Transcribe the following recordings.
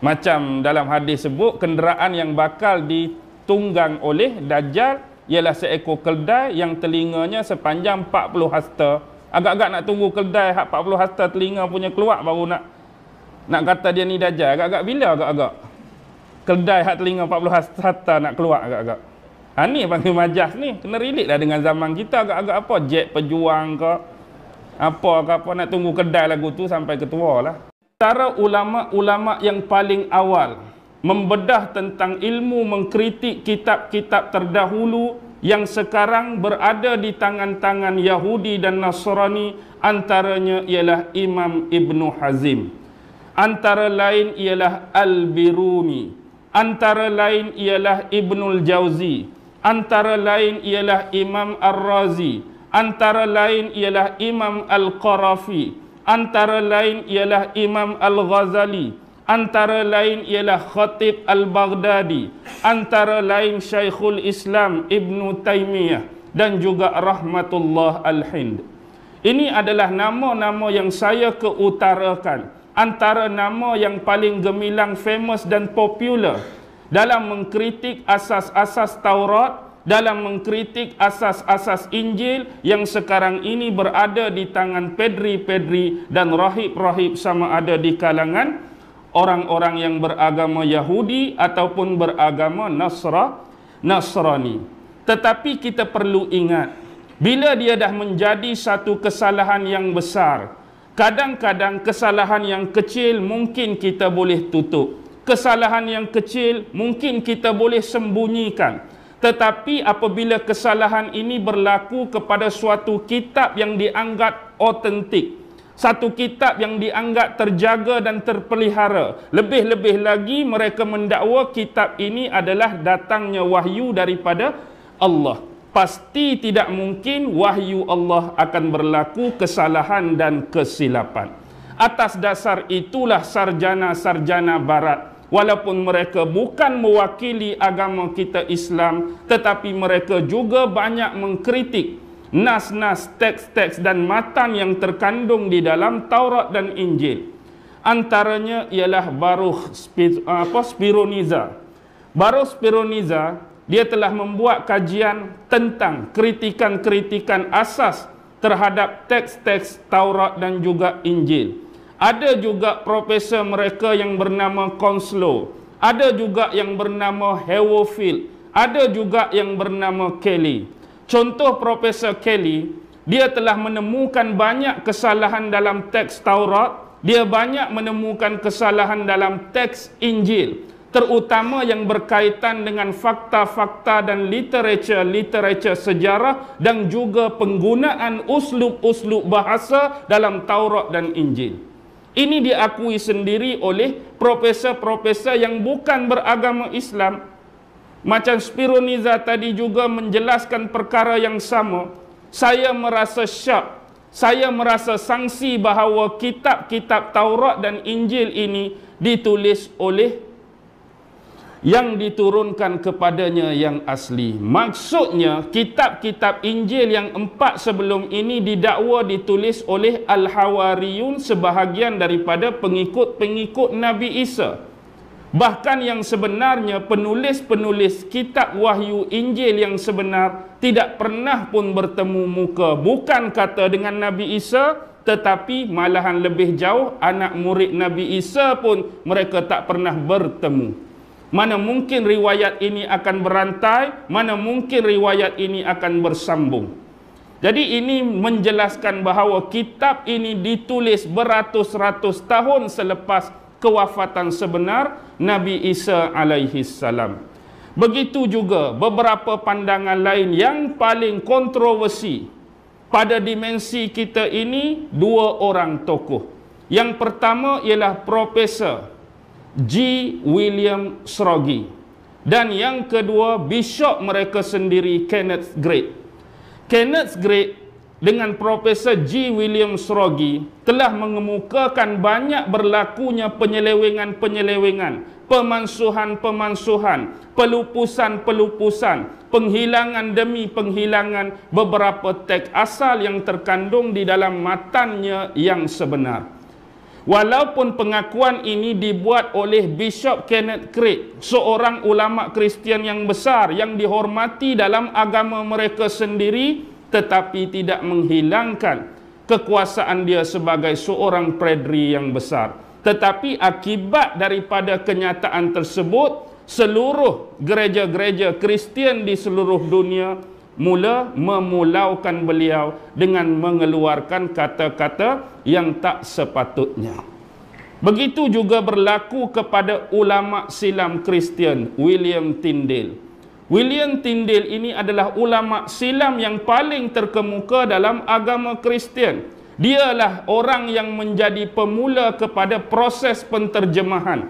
Macam dalam hadis sebut, kenderaan yang bakal ditunggang oleh Dajjal ialah seekor keldai yang telinganya sepanjang 40 hasta. Agak-agak nak tunggu keldai 40 hasta telinga punya keluar baru nak kata dia ni Dajjal. Agak-agak bila agak-agak keldai hak telinga 40 hasta nak keluar agak-agak. Ni panggil majas ni. Kena relate lah dengan zaman kita. Agak-agak apa? Jet pejuang ke? Apa nak tunggu kedai lagu tu sampai ketua lah. Antara ulama-ulama yang paling awal membedah tentang ilmu mengkritik kitab-kitab terdahulu yang sekarang berada di tangan-tangan Yahudi dan Nasrani, antaranya ialah Imam Ibnu Hazim. Antara lain ialah Al-Biruni. Antara lain ialah Ibnul Jauzi. Antara lain ialah Imam Ar-Razi. Antara lain ialah Imam Al-Qarafi. Antara lain ialah Imam Al-Ghazali. Antara lain ialah Khatib Al-Baghdadi. Antara lain Syekhul Islam Ibn Taymiyah dan juga Rahmatullah Al-Hind. Ini adalah nama-nama yang saya keutarakan. Antara nama yang paling gemilang, famous dan popular dalam mengkritik asas-asas Taurat, dalam mengkritik asas-asas Injil yang sekarang ini berada di tangan pedri-pedri dan rahib-rahib, sama ada di kalangan orang-orang yang beragama Yahudi ataupun beragama Nasrani. Tetapi kita perlu ingat, bila dia dah menjadi satu kesalahan yang besar, kadang-kadang kesalahan yang kecil mungkin kita boleh tutup. Kesalahan yang kecil mungkin kita boleh sembunyikan. Tetapi apabila kesalahan ini berlaku kepada suatu kitab yang dianggap otentik, satu kitab yang dianggap terjaga dan terpelihara, lebih-lebih lagi mereka mendakwa kitab ini adalah datangnya wahyu daripada Allah, pasti tidak mungkin wahyu Allah akan berlaku kesalahan dan kesilapan. Atas dasar itulah sarjana-sarjana barat, walaupun mereka bukan mewakili agama kita Islam, tetapi mereka juga banyak mengkritik nas-nas, teks-teks dan matan yang terkandung di dalam Taurat dan Injil. Antaranya ialah Baruch Spironiza. Baruch Spironiza, dia telah membuat kajian tentang kritikan-kritikan asas terhadap teks-teks Taurat dan juga Injil. Ada juga profesor mereka yang bernama Konslow, ada juga yang bernama Haverfield, ada juga yang bernama Kelly. Contoh Profesor Kelly, dia telah menemukan banyak kesalahan dalam teks Taurat, dia banyak menemukan kesalahan dalam teks Injil, terutama yang berkaitan dengan fakta-fakta dan literature sejarah dan juga penggunaan uslub-uslub bahasa dalam Taurat dan Injil. Ini diakui sendiri oleh profesor-profesor yang bukan beragama Islam. Macam Spironiza tadi juga menjelaskan perkara yang sama. Saya merasa syak, saya merasa sangsi bahawa kitab-kitab Taurat dan Injil ini ditulis oleh yang diturunkan kepadanya yang asli. Maksudnya kitab-kitab Injil yang 4 sebelum ini didakwa ditulis oleh Al-Hawariyun, sebahagian daripada pengikut-pengikut Nabi Isa. Bahkan yang sebenarnya penulis-penulis kitab wahyu Injil yang sebenar tidak pernah pun bertemu muka, bukan kata dengan Nabi Isa, tetapi malahan lebih jauh, anak murid Nabi Isa pun mereka tak pernah bertemu. Mana mungkin riwayat ini akan berantai, mana mungkin riwayat ini akan bersambung. Jadi ini menjelaskan bahawa kitab ini ditulis beratus-ratus tahun selepas kewafatan sebenar Nabi Isa alaihi salam. Begitu juga beberapa pandangan lain yang paling kontroversi pada dimensi kita ini, dua orang tokoh. Yang pertama ialah Profesor G. William Scroggie, dan yang kedua bishop mereka sendiri, Kenneth Grade. Kenneth Grade dengan Profesor G. William Scroggie telah mengemukakan banyak berlakunya penyelewengan-penyelewengan, pemansuhan-pemansuhan, pelupusan-pelupusan, penghilangan demi penghilangan beberapa teks asal yang terkandung di dalam matannya yang sebenar. Walaupun pengakuan ini dibuat oleh Bishop Kenneth Craig, seorang ulama Kristian yang besar yang dihormati dalam agama mereka sendiri, tetapi tidak menghilangkan kekuasaan dia sebagai seorang padri yang besar. Tetapi akibat daripada kenyataan tersebut, seluruh gereja-gereja Kristian di seluruh dunia mula memulaukan beliau dengan mengeluarkan kata-kata yang tak sepatutnya. Begitu juga berlaku kepada ulama silam Kristian William Tyndale. William Tyndale ini adalah ulama silam yang paling terkemuka dalam agama Kristian. Dialah orang yang menjadi pemula kepada proses penterjemahan.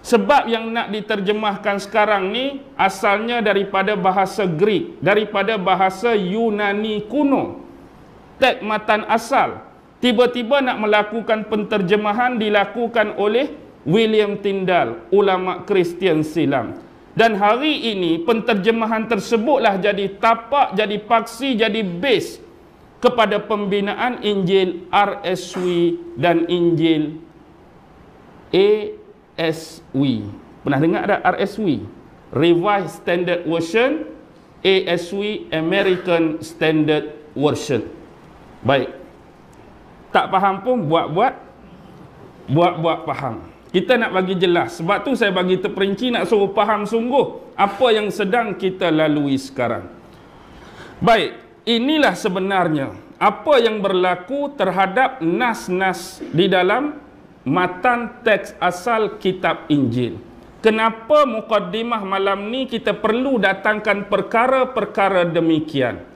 Sebab yang nak diterjemahkan sekarang ni asalnya daripada bahasa Greek, daripada bahasa Yunani kuno. Teks matan asal. Tiba-tiba nak melakukan penterjemahan dilakukan oleh William Tyndale, ulama Kristian silam. Dan hari ini penterjemahan tersebutlah jadi tapak, jadi paksi, jadi base kepada pembinaan Injil RSV dan Injil ASV. Pernah dengar tak RSV? Revised Standard Version, ASV American Standard Version. Baik. Tak faham pun buat-buat faham. Kita nak bagi jelas. Sebab tu saya bagi terperinci nak suruh faham sungguh apa yang sedang kita lalui sekarang. Baik, inilah sebenarnya apa yang berlaku terhadap nas-nas di dalam matan teks asal kitab Injil. Kenapa mukaddimah malam ni kita perlu datangkan perkara-perkara demikian?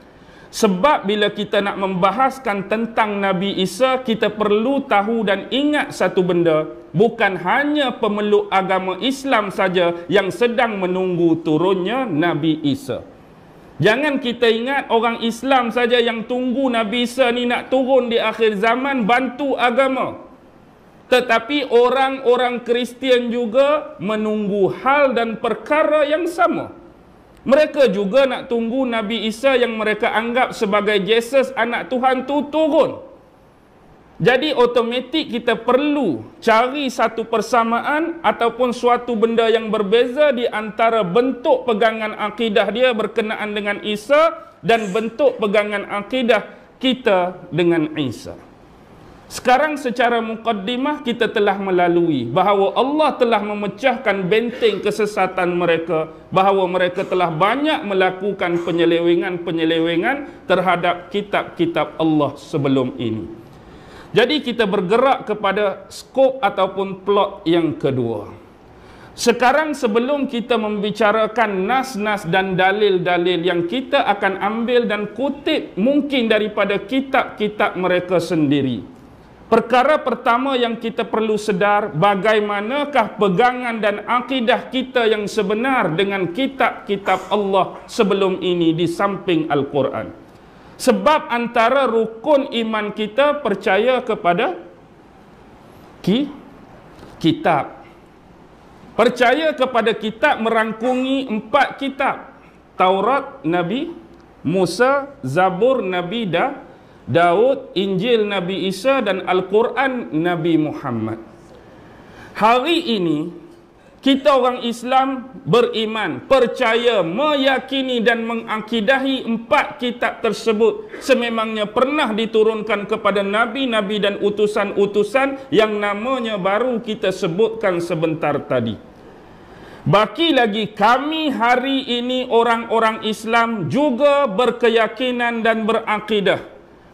Sebab bila kita nak membahaskan tentang Nabi Isa, kita perlu tahu dan ingat satu benda, bukan hanya pemeluk agama Islam saja yang sedang menunggu turunnya Nabi Isa. Jangan kita ingat orang Islam saja yang tunggu Nabi Isa ni nak turun di akhir zaman bantu agama. Tetapi orang-orang Kristian juga menunggu hal dan perkara yang sama. Mereka juga nak tunggu Nabi Isa yang mereka anggap sebagai Yesus anak Tuhan tu turun. Jadi otomatik kita perlu cari satu persamaan ataupun suatu benda yang berbeza di antara bentuk pegangan akidah dia berkenaan dengan Isa dan bentuk pegangan akidah kita dengan Isa. Sekarang secara mukaddimah kita telah melalui bahawa Allah telah memecahkan benteng kesesatan mereka, bahawa mereka telah banyak melakukan penyelewengan-penyelewengan terhadap kitab-kitab Allah sebelum ini. Jadi kita bergerak kepada skop ataupun plot yang kedua. Sekarang sebelum kita membicarakan nas-nas dan dalil-dalil yang kita akan ambil dan kutip mungkin daripada kitab-kitab mereka sendiri. Perkara pertama yang kita perlu sedar, bagaimanakah pegangan dan akidah kita yang sebenar dengan kitab-kitab Allah sebelum ini di samping Al-Quran. Sebab antara rukun iman kita percaya kepada kitab. Percaya kepada kitab merangkungi 4 kitab. Taurat Nabi Musa, Zabur Nabi Daud, Injil Nabi Isa dan Al-Quran Nabi Muhammad. Hari ini kita orang Islam beriman, percaya, meyakini dan mengakidahi 4 kitab tersebut sememangnya pernah diturunkan kepada nabi-nabi dan utusan-utusan yang namanya baru kita sebutkan sebentar tadi. Baki lagi kami hari ini orang-orang Islam juga berkeyakinan dan berakidah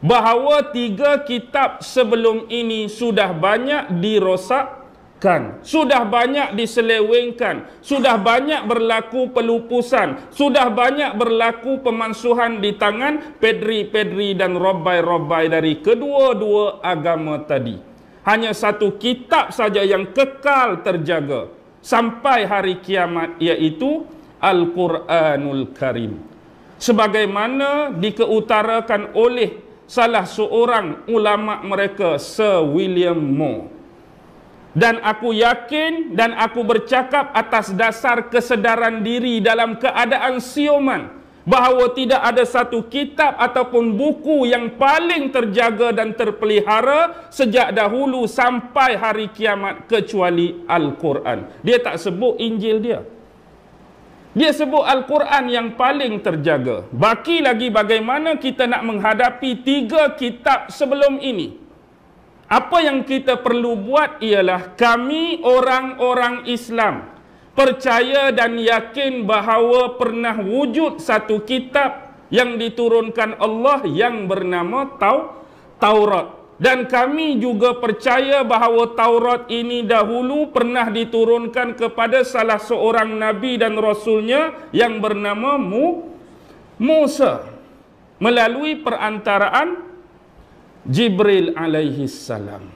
bahawa 3 kitab sebelum ini sudah banyak dirosakkan, sudah banyak diselewengkan, sudah banyak berlaku pelupusan, sudah banyak berlaku pemansuhan di tangan pedri-pedri dan robai-robai dari kedua-dua agama tadi. Hanya satu kitab saja yang kekal terjaga sampai hari kiamat, iaitu Al-Quranul Karim. Sebagaimana dikeutarakan oleh salah seorang ulama mereka, Sir William Moore. Dan aku yakin dan aku bercakap atas dasar kesedaran diri dalam keadaan sioman bahawa tidak ada satu kitab ataupun buku yang paling terjaga dan terpelihara sejak dahulu sampai hari kiamat kecuali Al-Quran. Dia tak sebut Injil dia. Dia sebut Al-Quran yang paling terjaga. Baki lagi bagaimana kita nak menghadapi 3 kitab sebelum ini. Apa yang kita perlu buat ialah kami orang-orang Islam percaya dan yakin bahawa pernah wujud satu kitab yang diturunkan Allah yang bernama Taurat. Dan kami juga percaya bahawa Taurat ini dahulu pernah diturunkan kepada salah seorang Nabi dan Rasulnya yang bernama Musa melalui perantaraan Jibril alaihi salam.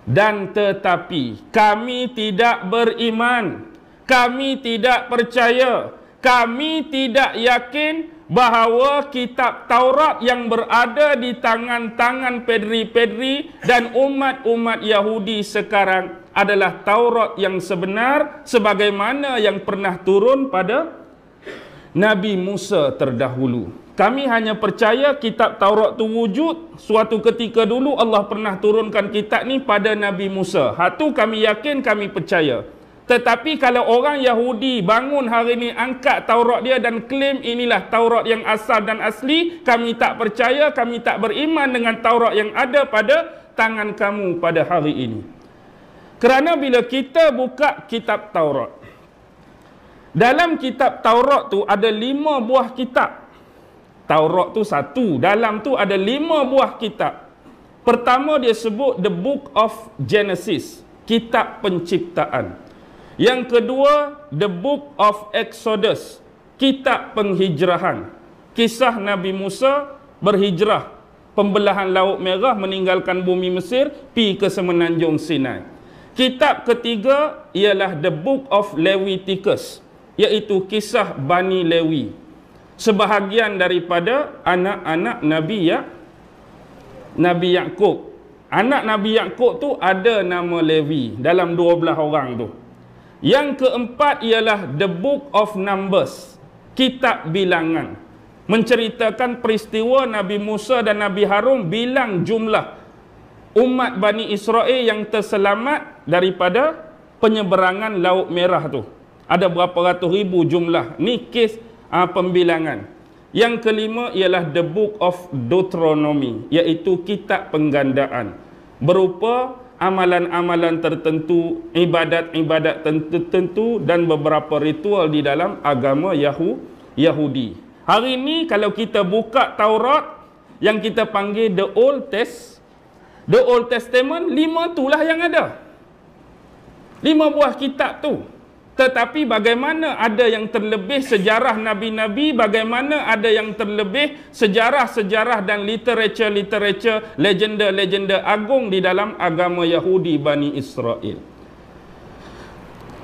Dan tetapi kami tidak beriman, kami tidak percaya, kami tidak yakin bahawa kitab Taurat yang berada di tangan-tangan pedri-pedri dan umat-umat Yahudi sekarang adalah Taurat yang sebenar sebagaimana yang pernah turun pada Nabi Musa terdahulu. Kami hanya percaya kitab Taurat tu wujud suatu ketika dulu Allah pernah turunkan kitab ni pada Nabi Musa. Hak tu kami yakin, kami percaya. Tetapi kalau orang Yahudi bangun hari ini angkat Taurat dia dan klaim inilah Taurat yang asal dan asli, kami tak percaya, kami tak beriman dengan Taurat yang ada pada tangan kamu pada hari ini. Kerana bila kita buka kitab Taurat, dalam kitab Taurat tu ada 5 buah kitab. Taurat tu satu, dalam tu ada 5 buah kitab. Pertama dia sebut the book of Genesis, kitab penciptaan. Yang kedua, the book of Exodus, kitab penghijrahan. Kisah Nabi Musa berhijrah, pembelahan Laut Merah, meninggalkan bumi Mesir, pi ke semenanjung Sinai. Kitab ketiga ialah the book of Leviticus, iaitu kisah Bani Lewi. Sebahagian daripada anak-anak Nabi Yakub. Anak Nabi Yakub tu ada nama Lewi dalam 12 orang tu. Yang keempat ialah the book of Numbers, kitab bilangan, menceritakan peristiwa Nabi Musa dan Nabi Harun bilang jumlah umat Bani Israel yang terselamat daripada penyeberangan Laut Merah tu. Ada berapa ratus ribu jumlah. Ni kes pembilangan. Yang kelima ialah the book of Deuteronomy, iaitu kitab penggandaan, berupa amalan-amalan tertentu, ibadat-ibadat tertentu dan beberapa ritual di dalam agama Yahudi. Hari ini kalau kita buka Taurat yang kita panggil the Old Testament, 5 itulah yang ada. 5 buah kitab tu. Tetapi bagaimana ada yang terlebih sejarah Nabi-Nabi, bagaimana ada yang terlebih sejarah-sejarah dan literature, legenda-legenda agung di dalam agama Yahudi Bani Israel.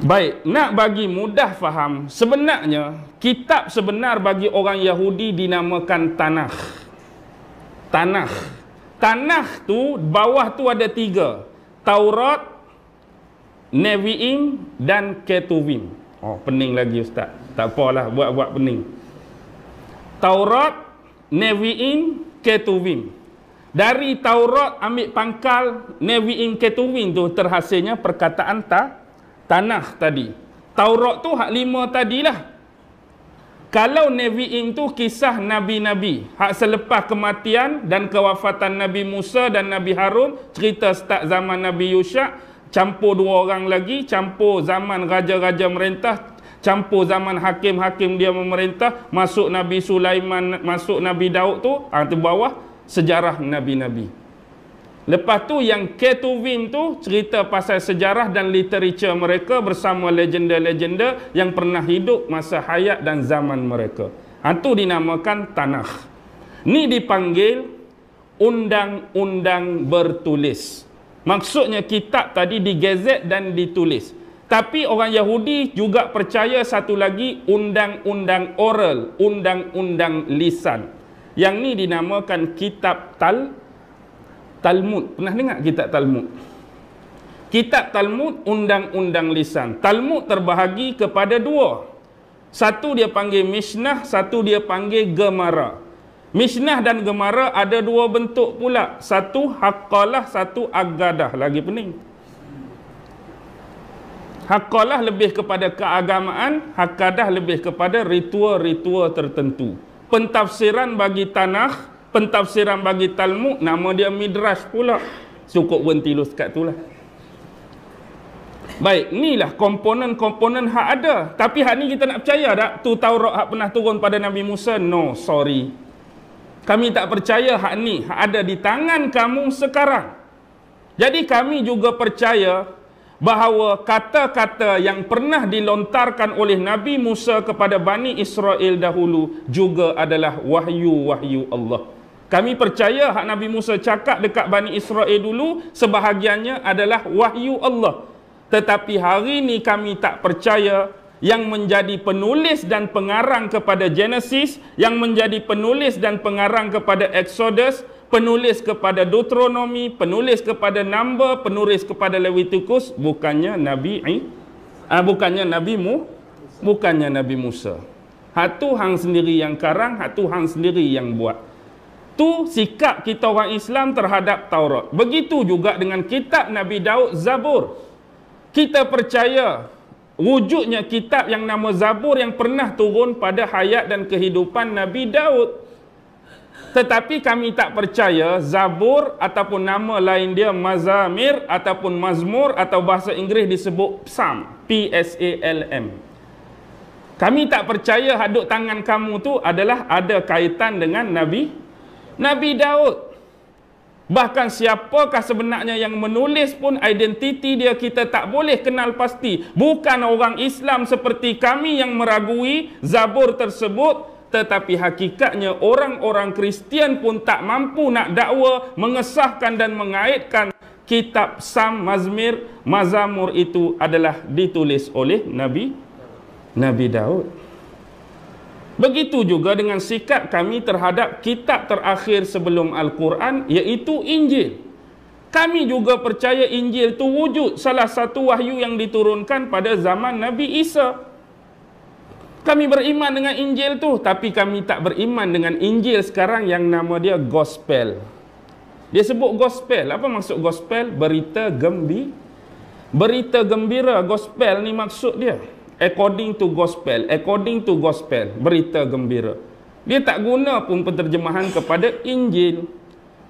Baik, nak bagi mudah faham, sebenarnya kitab sebenar bagi orang Yahudi dinamakan Tanakh. Tanakh tu, bawah tu ada 3. Taurat, Nevi'im dan Ketuvim. Oh, pening lagi Ustaz. Tak apalah, buat pening. Taurat, Nevi'im, Ketuvim. Dari Taurat ambil pangkal Nevi'im, Ketuvim tu terhasilnya perkataan Tanakh tadi. Taurat tu hak 5 tadilah. Kalau Nevi'im tu kisah Nabi-Nabi, hak selepas kematian dan kewafatan Nabi Musa dan Nabi Harun, cerita start zaman Nabi Yusha, campur 2 orang lagi, campur zaman raja-raja merintah, campur zaman hakim-hakim dia memerintah, masuk Nabi Sulaiman, masuk Nabi Daud tu, tu bawah sejarah Nabi-Nabi. Lepas tu yang Ketuvim tu cerita pasal sejarah dan literature mereka bersama legenda-legenda yang pernah hidup masa hayat dan zaman mereka. Itu dinamakan Tanakh. Ni dipanggil undang-undang bertulis. Maksudnya kitab tadi digazet dan ditulis. Tapi orang Yahudi juga percaya satu lagi undang-undang oral, undang-undang lisan. Yang ni dinamakan kitab Talmud. Pernah dengar kitab Talmud? Kitab Talmud undang-undang lisan. Talmud terbahagi kepada 2. Satu dia panggil Mishnah, satu dia panggil Gemara. Mishnah dan Gemara ada dua bentuk pula. Satu Haqqalah, satu Aggadah. Lagi pening. Haqqalah lebih kepada keagamaan, Haqqadah lebih kepada ritual-ritual tertentu. Pentafsiran bagi Tanakh, pentafsiran bagi Talmud, nama dia Midrash pula. Cukup berhenti lu sekat tu lah. Baik, inilah komponen-komponen hak ada. Tapi hak ni kita nak percaya tak? Tu Taurat hak pernah turun pada Nabi Musa? No, sorry. Kami tak percaya hak ni. Hak ada di tangan kamu sekarang. Jadi kami juga percaya bahawa kata-kata yang pernah dilontarkan oleh Nabi Musa kepada Bani Israel dahulu juga adalah wahyu-wahyu Allah. Kami percaya hak Nabi Musa cakap dekat Bani Israel dulu, sebahagiannya adalah wahyu Allah. Tetapi hari ini kami tak percaya yang menjadi penulis dan pengarang kepada Genesis, yang menjadi penulis dan pengarang kepada Exodus, penulis kepada Deuteronomy, penulis kepada Number, penulis kepada Leviticus, bukannya Nabi Musa. Hak tu hang sendiri yang karang, hak tu hang sendiri yang buat. Tu sikap kita orang Islam terhadap Taurat. Begitu juga dengan kitab Nabi Daud, Zabur. Kita percaya wujudnya kitab yang nama Zabur yang pernah turun pada hayat dan kehidupan Nabi Daud. Tetapi kami tak percaya Zabur ataupun nama lain dia Mazamir ataupun Mazmur atau bahasa Inggeris disebut Psalm, P-S-A-L-M. Kami tak percaya hadut tangan kamu tu adalah ada kaitan dengan Nabi Daud. Bahkan siapakah sebenarnya yang menulis pun identiti dia kita tak boleh kenal pasti. Bukan orang Islam seperti kami yang meragui Zabur tersebut, tetapi hakikatnya orang-orang Kristian pun tak mampu nak dakwa, mengesahkan dan mengaitkan kitab Psalm, Mazmir, Mazamur itu adalah ditulis oleh Nabi Daud. Begitu juga dengan sikap kami terhadap kitab terakhir sebelum Al-Quran, iaitu Injil. Kami juga percaya Injil itu wujud, salah satu wahyu yang diturunkan pada zaman Nabi Isa. Kami beriman dengan Injil tu, tapi kami tak beriman dengan Injil sekarang yang nama dia Gospel. Dia sebut Gospel. Apa maksud Gospel? Berita gembira. Gospel ni maksud dia. According to gospel, berita gembira. Dia tak guna pun penterjemahan kepada Injil.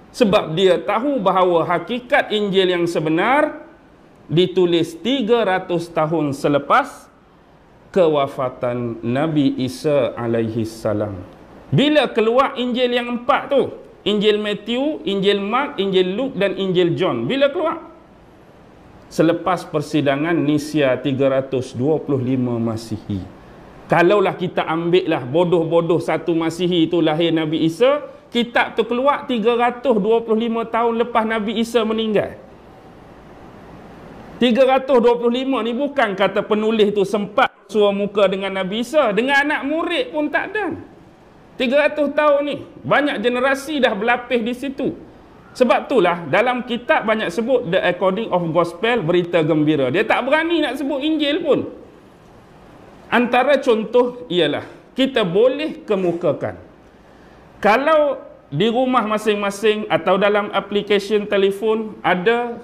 Sebab dia tahu bahawa hakikat Injil yang sebenar ditulis 300 tahun selepas kewafatan Nabi Isa alaihi salam. Bila keluar Injil yang 4 tu, Injil Matthew, Injil Mark, Injil Luke dan Injil John, bila keluar? Selepas persidangan Nisia 325 Masihi. Kalaulah kita ambil lah bodoh-bodoh 1 Masihi itu lahir Nabi Isa, kitab tu keluar 325 tahun lepas Nabi Isa meninggal. 325 ni bukan kata penulis tu sempat suruh muka dengan Nabi Isa, dengan anak murid pun tak ada. 300 tahun ni banyak generasi dah berlapis di situ. Sebab itulah dalam kitab banyak sebut the according of gospel, berita gembira. Dia tak berani nak sebut Injil pun. Antara contoh ialah kita boleh kemukakan, kalau di rumah masing-masing atau dalam aplikasi telefon ada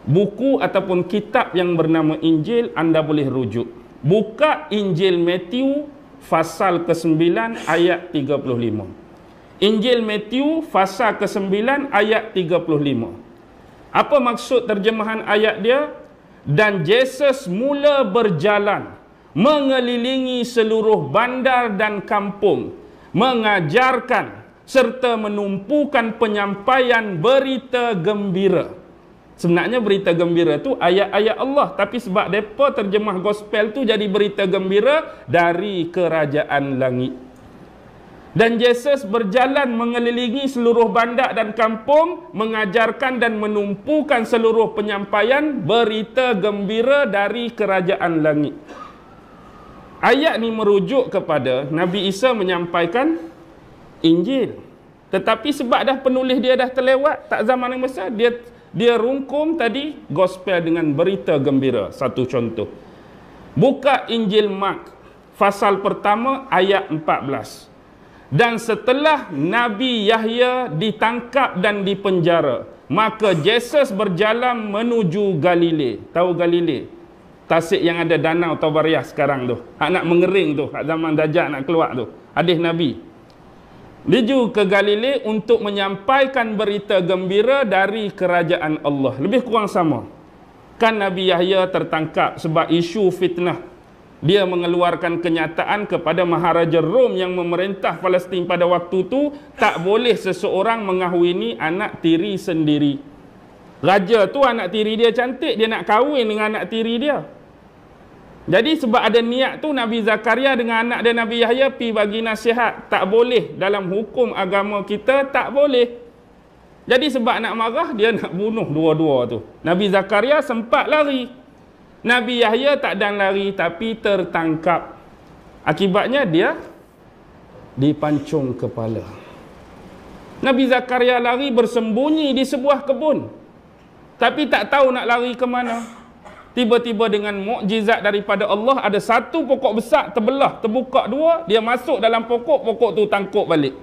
buku ataupun kitab yang bernama Injil, anda boleh rujuk. Buka Injil Matthew pasal ke-9 ayat 35. Injil Matthew pasal ke-9 ayat 35. Apa maksud terjemahan ayat dia? Dan Yesus mula berjalan mengelilingi seluruh bandar dan kampung, mengajarkan serta menumpukan penyampaian berita gembira. Sebenarnya berita gembira tu ayat-ayat Allah, tapi sebab mereka terjemah gospel tu jadi berita gembira dari kerajaan langit. Dan Yesus berjalan mengelilingi seluruh bandar dan kampung, mengajarkan dan menumpukan seluruh penyampaian berita gembira dari kerajaan langit. Ayat ni merujuk kepada Nabi Isa menyampaikan Injil. Tetapi sebab dah penulis dia dah terlewat, tak zaman yang besar, dia rungkum tadi gospel dengan berita gembira. Satu contoh. Buka Injil Mark fasal pertama ayat 14. Dan setelah Nabi Yahya ditangkap dan dipenjara, maka Yesus berjalan menuju Galilea. Tahu Galilea? Tasik yang ada danau Tabarias sekarang tu. Hak nak mengering tu, hak zaman Dajjal nak keluar tu. Hadis Nabi. Liju ke Galilea untuk menyampaikan berita gembira dari kerajaan Allah. Lebih kurang sama. Kan Nabi Yahya tertangkap sebab isu fitnah. Dia mengeluarkan kenyataan kepada Maharaja Rom yang memerintah Palestin pada waktu tu, tak boleh seseorang mengahwini anak tiri sendiri. Raja tu anak tiri dia cantik, dia nak kahwin dengan anak tiri dia. Jadi sebab ada niat tu, Nabi Zakaria dengan anak dia Nabi Yahya pi bagi nasihat, tak boleh dalam hukum agama kita, tak boleh. Jadi sebab nak marah, dia nak bunuh dua-dua tu. Nabi Zakaria sempat lari. Nabi Yahya tak dan lari tapi tertangkap. Akibatnya dia dipancung kepala. Nabi Zakaria lari bersembunyi di sebuah kebun. Tapi tak tahu nak lari ke mana. Tiba-tiba dengan mukjizat daripada Allah, ada satu pokok besar terbelah, terbuka dua, dia masuk dalam pokok, pokok tu tangkuk balik.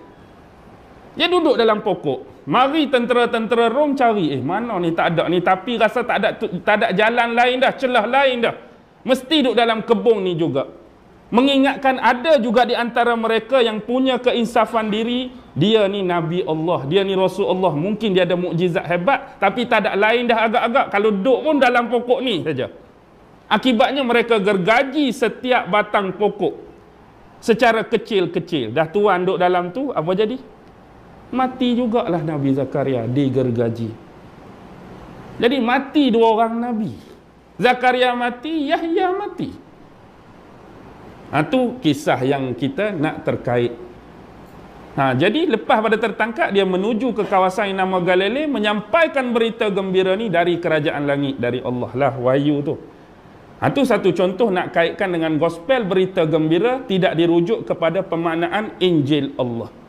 Dia duduk dalam pokok. Mari tentera-tentera Rom cari, mana ni, tak ada ni, tapi rasa tak ada jalan lain dah, celah lain dah. Mesti duduk dalam kebun ni juga. Mengingatkan ada juga di antara mereka yang punya keinsafan diri, dia ni Nabi Allah, dia ni Rasul Allah, mungkin dia ada mukjizat hebat, tapi tak ada lain dah agak-agak, kalau duduk pun dalam pokok ni saja. Akibatnya mereka gergaji setiap batang pokok secara kecil-kecil. Dah tuan duduk dalam tu, apa jadi? Mati jugalah Nabi Zakaria, digergaji. Jadi mati dua orang Nabi. Zakaria mati, Yahya mati. Itu kisah yang kita nak terkait. Jadi lepas pada tertangkap, dia menuju ke kawasan yang nama Galilea, menyampaikan berita gembira ni dari kerajaan langit, dari Allah lah, wahyu tu. Itu satu contoh nak kaitkan dengan gospel, berita gembira tidak dirujuk kepada pemaknaan Injil Allah.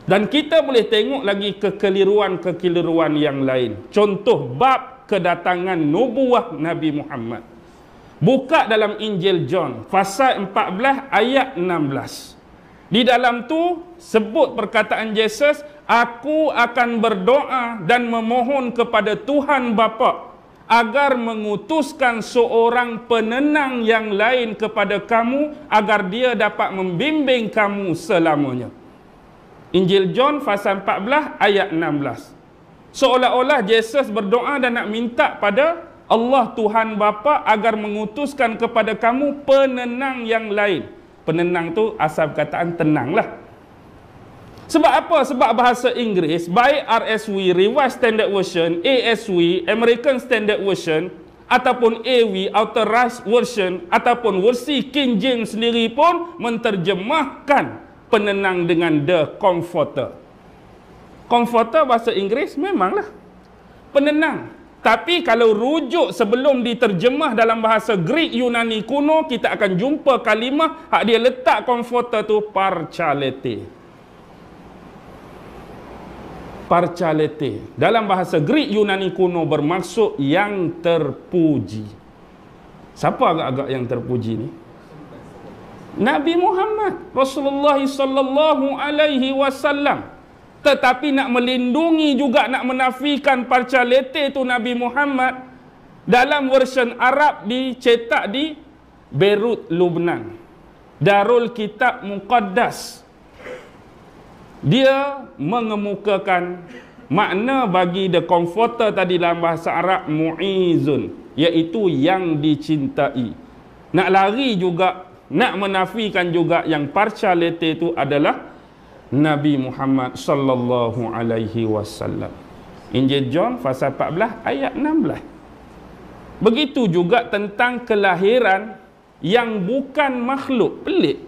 Dan kita boleh tengok lagi kekeliruan-kekeliruan yang lain. Contoh bab kedatangan nubuah Nabi Muhammad. Buka dalam Injil John, pasal 14 ayat 16. Di dalam tu sebut perkataan Yesus, aku akan berdoa dan memohon kepada Tuhan Bapa agar mengutuskan seorang penenang yang lain kepada kamu, agar dia dapat membimbing kamu selamanya. Injil John pasal 14 ayat 16. Seolah-olah Yesus berdoa dan nak minta pada Allah Tuhan Bapa agar mengutuskan kepada kamu penenang yang lain. Penenang tu asal perkataan tenang lah. Sebab apa? Sebab bahasa Inggeris, baik RSV, Revised Standard Version, ASV, American Standard Version, ataupun AV, Authorized Version, ataupun versi King James sendiri pun menterjemahkan penenang dengan The Comforter. Comforter bahasa Inggeris memanglah penenang. Tapi kalau rujuk sebelum diterjemah dalam bahasa Greek Yunani kuno, kita akan jumpa kalimah hak dia letak comforter tu, parchalete. Parchalete dalam bahasa Greek Yunani kuno bermaksud yang terpuji. Siapa agak-agak yang terpuji ni? Nabi Muhammad, Rasulullah sallallahu alaihi wasallam. Tetapi nak melindungi juga, nak menafikan parchalete itu Nabi Muhammad, dalam version Arab dicetak di Beirut, Lubnan, Darul Kitab Muqaddas. Dia mengemukakan makna bagi The Comforter tadi dalam bahasa Arab, mu'izun, iaitu yang dicintai. Nak lari juga, nak menafikan juga yang parchalete itu adalah Nabi Muhammad sallallahu alaihi wasallam. Injil John pasal 14 ayat 16. Begitu juga tentang kelahiran yang bukan makhluk. Pelik.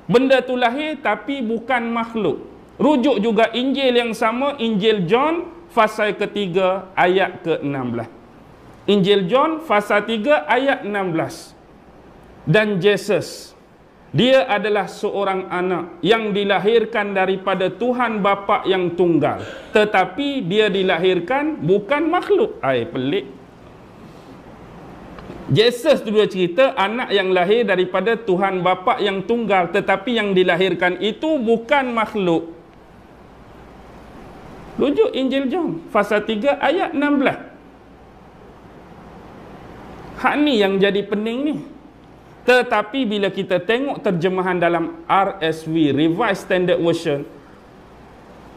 Benda tu lahir tapi bukan makhluk. Rujuk juga Injil yang sama, Injil John pasal ketiga ayat ke-16. Injil John pasal 3 ayat 16. Dan Yesus, dia adalah seorang anak yang dilahirkan daripada Tuhan Bapa yang tunggal. Tetapi dia dilahirkan bukan makhluk. Pelik. Jesus tu dia cerita anak yang lahir daripada Tuhan Bapa yang tunggal, tetapi yang dilahirkan itu bukan makhluk. Rujuk Injil John pasal 3 ayat 16. Hak ni yang jadi pening ni. Tetapi bila kita tengok terjemahan dalam RSV, Revised Standard Version,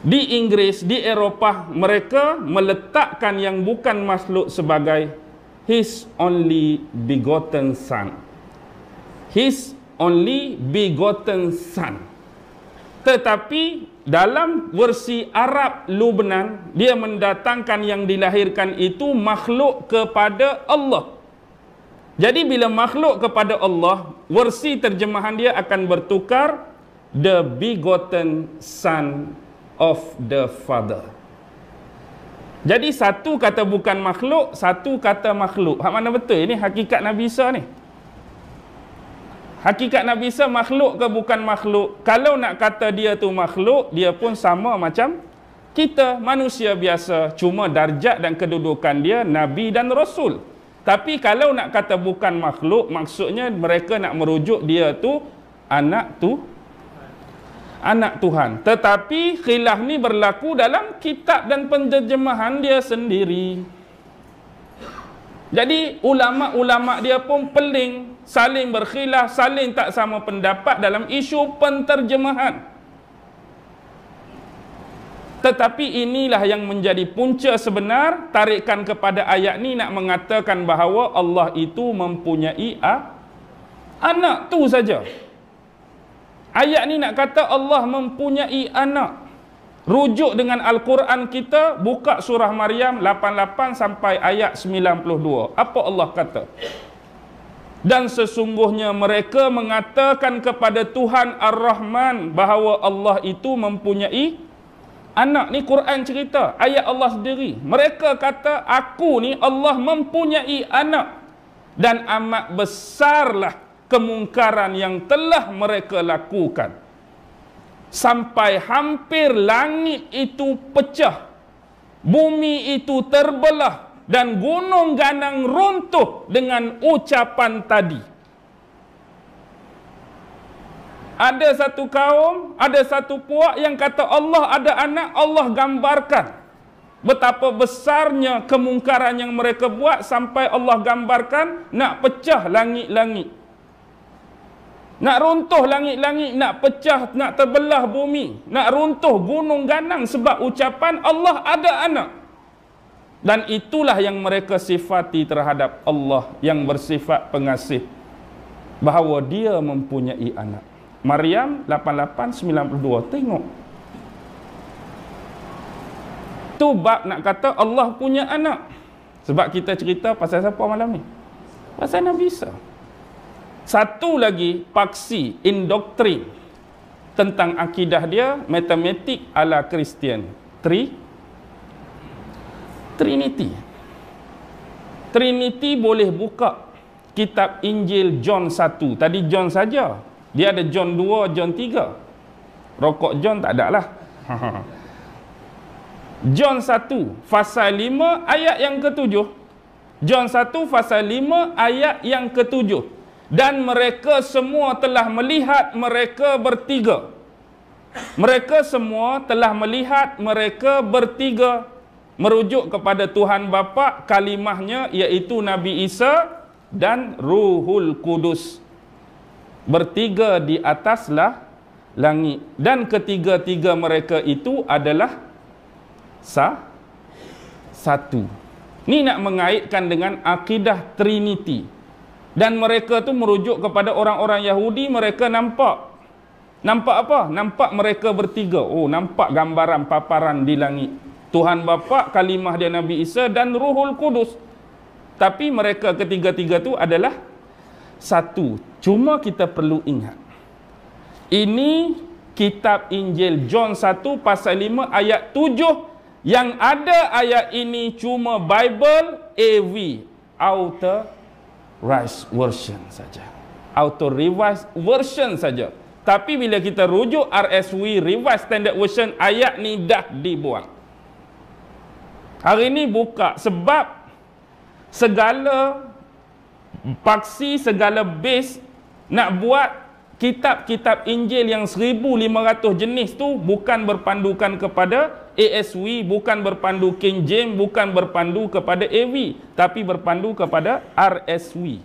di Inggeris, di Eropah, mereka meletakkan yang bukan makhluk sebagai His only begotten Son. His only begotten Son. Tetapi dalam versi Arab Lubnan, dia mendatangkan yang dilahirkan itu makhluk kepada Allah. Jadi bila makhluk kepada Allah, versi terjemahan dia akan bertukar the begotten Son of the Father. Jadi satu kata bukan makhluk, satu kata makhluk. Hak mana betul? Ini hakikat Nabi Isa ni. Hakikat Nabi Isa makhluk ke bukan makhluk? Kalau nak kata dia tu makhluk, dia pun sama macam kita, manusia biasa. Cuma darjat dan kedudukan dia Nabi dan Rasul. Tapi kalau nak kata bukan makhluk, maksudnya mereka nak merujuk dia tu anak Tuhan. Tetapi khilaf ni berlaku dalam kitab dan penterjemahan dia sendiri. Jadi ulama-ulama dia pun peling, saling berkhilaf, saling tak sama pendapat dalam isu penterjemahan. Tetapi inilah yang menjadi punca sebenar, tarikan kepada ayat ni nak mengatakan bahawa Allah itu mempunyai anak, tu saja. Ayat ni nak kata Allah mempunyai anak. Rujuk dengan Al-Quran kita, buka surah Maryam 88 sampai ayat 92. Apa Allah kata? Dan sesungguhnya mereka mengatakan kepada Tuhan Ar-Rahman bahawa Allah itu mempunyai anak. Ni Quran cerita, ayat Allah sendiri. Mereka kata, aku ni Allah mempunyai anak. Dan amat besarlah kemungkaran yang telah mereka lakukan. Sampai hampir langit itu pecah, bumi itu terbelah, dan gunung ganang runtuh dengan ucapan tadi. Ada satu kaum, ada satu puak yang kata Allah ada anak, Allah gambarkan. Betapa besarnya kemungkaran yang mereka buat sampai Allah gambarkan nak pecah langit-langit. Nak runtuh langit-langit, nak pecah, nak terbelah bumi, nak runtuh gunung ganang sebab ucapan Allah ada anak. Dan itulah yang mereka sifati terhadap Allah yang bersifat pengasih, bahawa dia mempunyai anak. Maryam 88:92. Tengok. Tu bab nak kata Allah punya anak. Sebab kita cerita pasal siapa malam ni? Pasal Nabi Isa. Satu lagi paksi indoktrin tentang akidah dia, matematik ala Kristian. Trinity. Trinity boleh buka kitab Injil John 1. Tadi John saja. Dia ada John 2, John 3. Rokok John tak ada lah. John 1 pasal 5 ayat yang ke-7. John 1 pasal 5 ayat yang ke-7. Dan mereka semua telah melihat mereka bertiga. Mereka semua telah melihat mereka bertiga. Merujuk kepada Tuhan Bapa, kalimahnya iaitu Nabi Isa dan Ruhul Kudus. Bertiga di ataslah langit. Dan ketiga-tiga mereka itu adalah satu. Ni nak mengaitkan dengan akidah Trinity. Dan mereka tu merujuk kepada orang-orang Yahudi. Mereka nampak apa? Nampak mereka bertiga. Oh, nampak gambaran paparan di langit. Tuhan Bapa, kalimah dia Nabi Isa dan Ruhul Kudus. Tapi mereka ketiga-tiga tu adalah satu. Cuma kita perlu ingat, ini kitab Injil John 1 pasal 5 ayat 7. Yang ada ayat ini cuma Bible AV, Authorized Version saja. Authorized Version saja. Tapi bila kita rujuk RSV, Revised Standard Version, ayat ni dah dibuang. Hari ni buka sebab segala paksi segala base nak buat kitab-kitab Injil yang 1500 jenis tu bukan berpandukan kepada ASW, bukan berpandu King James, bukan berpandu kepada AV, tapi berpandu kepada RSV.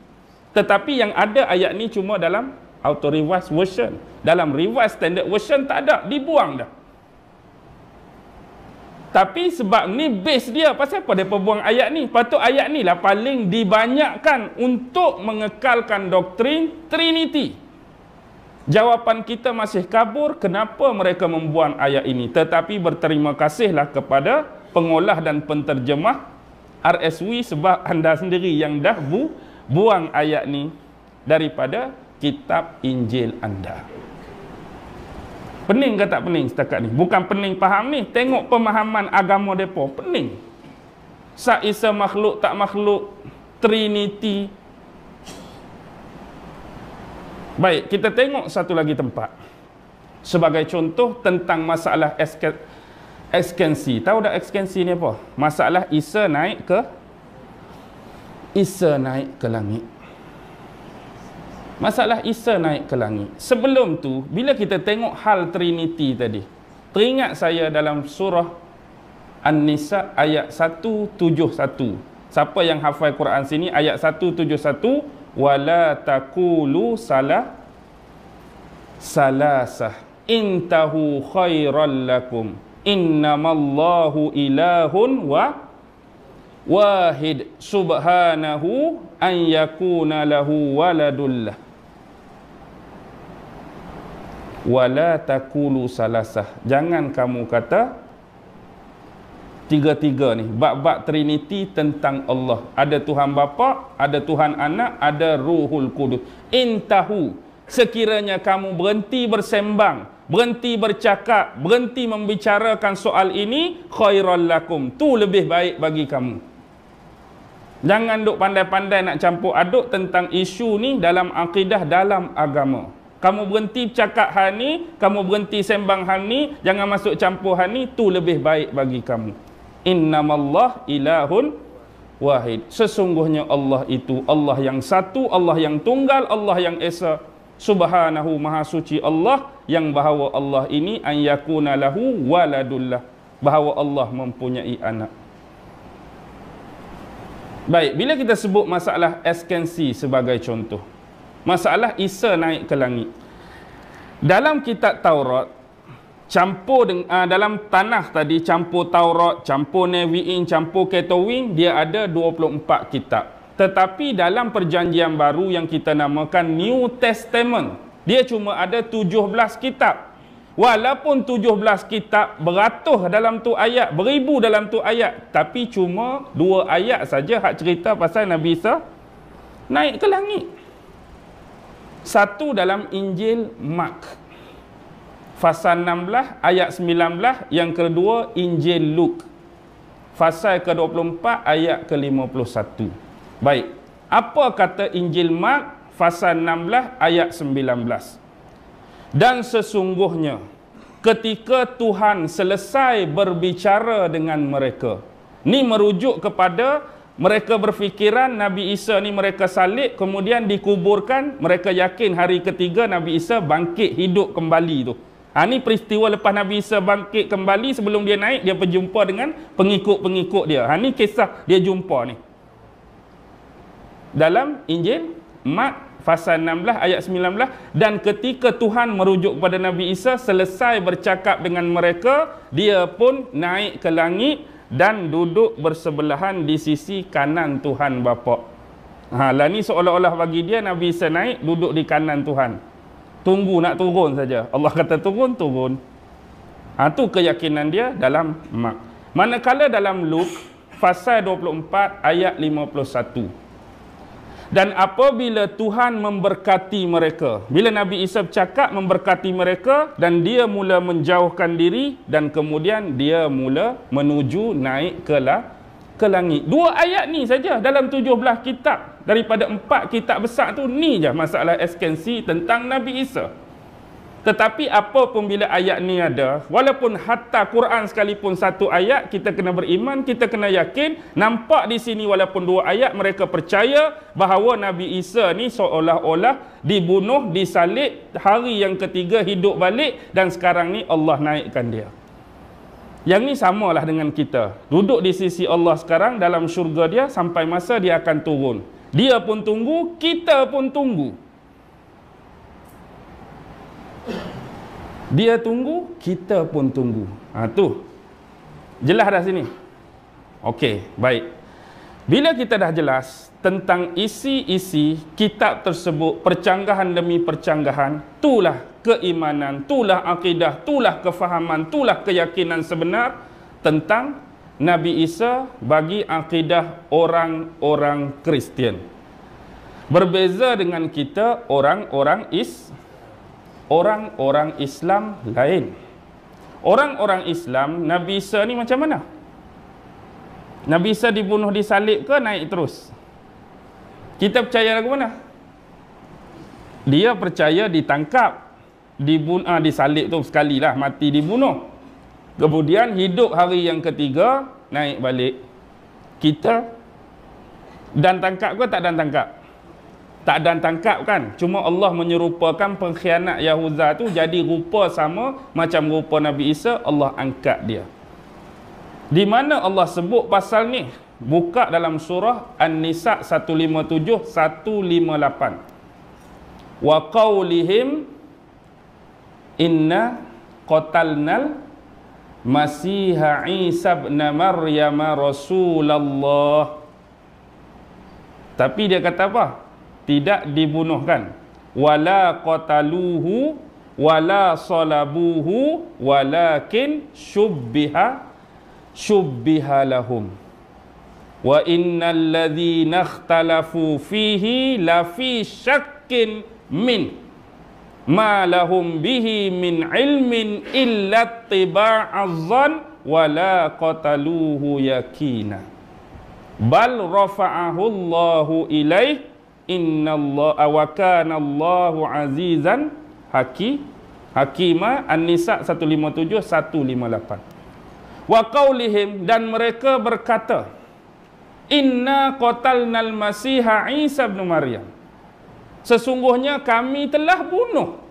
Tetapi yang ada ayat ni cuma dalam auto revised version. Dalam revised standard version tak ada, dibuang dah. Tapi sebab ni base dia, pasal apa mereka buang ayat ni? Patut ayat ni lah paling dibanyakkan untuk mengekalkan doktrin Trinity. Jawapan kita masih kabur, kenapa mereka membuang ayat ini? Tetapi berterima kasihlah kepada pengolah dan penterjemah RSV sebab anda sendiri yang dah buang ayat ni daripada kitab Injil anda. Pening ke tak pening setakat ni? Bukan pening faham ni, tengok pemahaman agama mereka, pening. Sa Isa makhluk tak makhluk, Trinity. Baik, kita tengok satu lagi tempat. Sebagai contoh tentang masalah ekskensi. Tahu tak ekskensi ni apa? Masalah Isa naik ke langit. Masalah Isa naik ke langit. Sebelum tu, bila kita tengok hal Trinity tadi, teringat saya dalam surah An-Nisa ayat 171. Siapa yang hafal Quran sini, ayat 171, wala taqulu salasah intahu khairal lakum innamallahu ilahun wahid subhanahu an yakuna lahu waladullah. Wala taqulu salasah, jangan kamu kata tiga-tiga ni. Bab-bab Trinity tentang Allah, ada Tuhan Bapa, ada Tuhan Anak, ada Ruhul Kudus. Intahu, sekiranya kamu berhenti bersembang, berhenti bercakap, berhenti membicarakan soal ini, khairal lakum, tu lebih baik bagi kamu. Jangan duk pandai-pandai nak campur aduk tentang isu ni dalam akidah, dalam agama. Kamu berhenti cakap hal ni, kamu berhenti sembang hal ni, jangan masuk campur hal ni, tu lebih baik bagi kamu. Innamallah ilahun wahid. Sesungguhnya Allah itu Allah yang satu, Allah yang tunggal, Allah yang esa. Subhanahu, maha suci Allah, yang bahawa Allah ini an yakuna lahu waladullah, bahawa Allah mempunyai anak. Baik, bila kita sebut masalah ekskensi sebagai contoh, masalah Isa naik ke langit, dalam kitab Taurat campur dengan dalam tanah tadi, campur Taurat, campur Nevi'in, campur Ketowin, dia ada 24 kitab. Tetapi dalam perjanjian baru yang kita namakan New Testament, dia cuma ada 17 kitab. Walaupun 17 kitab, beratus dalam tu ayat, beribu dalam tu ayat, tapi cuma 2 ayat saja hak cerita pasal Nabi Isa naik ke langit. Satu dalam Injil Mark fasal 16 ayat 19, yang kedua Injil Luke fasal ke-24 ayat ke-51. Baik, apa kata Injil Mark fasal 16 ayat 19? Dan sesungguhnya ketika Tuhan selesai berbicara dengan mereka, ni merujuk kepada mereka berfikiran Nabi Isa ni mereka salib, kemudian dikuburkan, mereka yakin hari ketiga Nabi Isa bangkit hidup kembali tu. Ni peristiwa lepas Nabi Isa bangkit kembali, sebelum dia naik, dia berjumpa dengan pengikut-pengikut dia. Ni kisah dia jumpa ni. Dalam Injil Mark fasal 16 ayat 19, dan ketika Tuhan merujuk kepada Nabi Isa, selesai bercakap dengan mereka, dia pun naik ke langit dan duduk bersebelahan di sisi kanan Tuhan Bapa. Lah ni seolah-olah bagi dia Nabi Isa naik duduk di kanan Tuhan. Tunggu nak turun saja. Allah kata turun. Tu keyakinan dia dalam Mark. Manakala dalam Luke fasal 24 ayat 51. Dan apabila Tuhan memberkati mereka, bila Nabi Isa bercakap memberkati mereka, dan dia mula menjauhkan diri, dan kemudian dia mula menuju naik ke langit. 2 ayat ni saja dalam 17 kitab. Daripada 4 kitab besar tu, ni je masalah ekskensi tentang Nabi Isa. Tetapi apapun bila ayat ni ada, walaupun hatta Quran sekalipun satu ayat, kita kena beriman, kita kena yakin. Nampak di sini walaupun dua ayat, mereka percaya bahawa Nabi Isa ni seolah-olah dibunuh, disalib, hari yang ketiga hidup balik, dan sekarang ni Allah naikkan dia. Yang ni samalah dengan kita. Duduk di sisi Allah sekarang dalam syurga dia, sampai masa dia akan turun. Dia pun tunggu, kita pun tunggu. Dia tunggu, kita pun tunggu. Tu. Jelas dah sini? Okey, baik. Bila kita dah jelas tentang isi-isi kitab tersebut, percanggahan demi percanggahan, itulah keimanan, itulah akidah, itulah kefahaman, itulah keyakinan sebenar tentang Nabi Isa bagi akidah orang-orang Kristian. Berbeza dengan kita orang-orang Islam lain. Orang-orang Islam, Nabi Isa ni macam mana? Nabi Isa dibunuh, disalib ke naik terus? Kita percaya lagu mana? Dia percaya ditangkap, disalib tu sekali lah, mati dibunuh. Kemudian hidup hari yang ketiga, naik balik. Kita dan tangkap ke tak dan tangkap? Tak dan tangkap kan? Cuma Allah menyerupakan pengkhianat Yahuda tu jadi rupa sama macam rupa Nabi Isa, Allah angkat dia. Di mana Allah sebut pasal ni? Buka dalam surah An-Nisa 157 158. Wa qaulihim inna qatalnal Masiha Isa ibn Maryam Rasulullah. Tapi dia kata apa? Tidak dibunuhkan. Wala qataluhu wala salabuhu walakin syubbiha lahum. Wa innal ladzina ikhtalafu fihi lafi syakkin min ma lahum bihi min ilmin illa tiba'azzan wala qataluhu yakina. Bal rafa'ahu Allahu ilaih innallaha wa kana Allahu azizan hakima. An-Nisa 157 158. Wa qaulihim, dan mereka berkata, inna qatalnal Masiha Isa ibn Maryam, sesungguhnya kami telah bunuh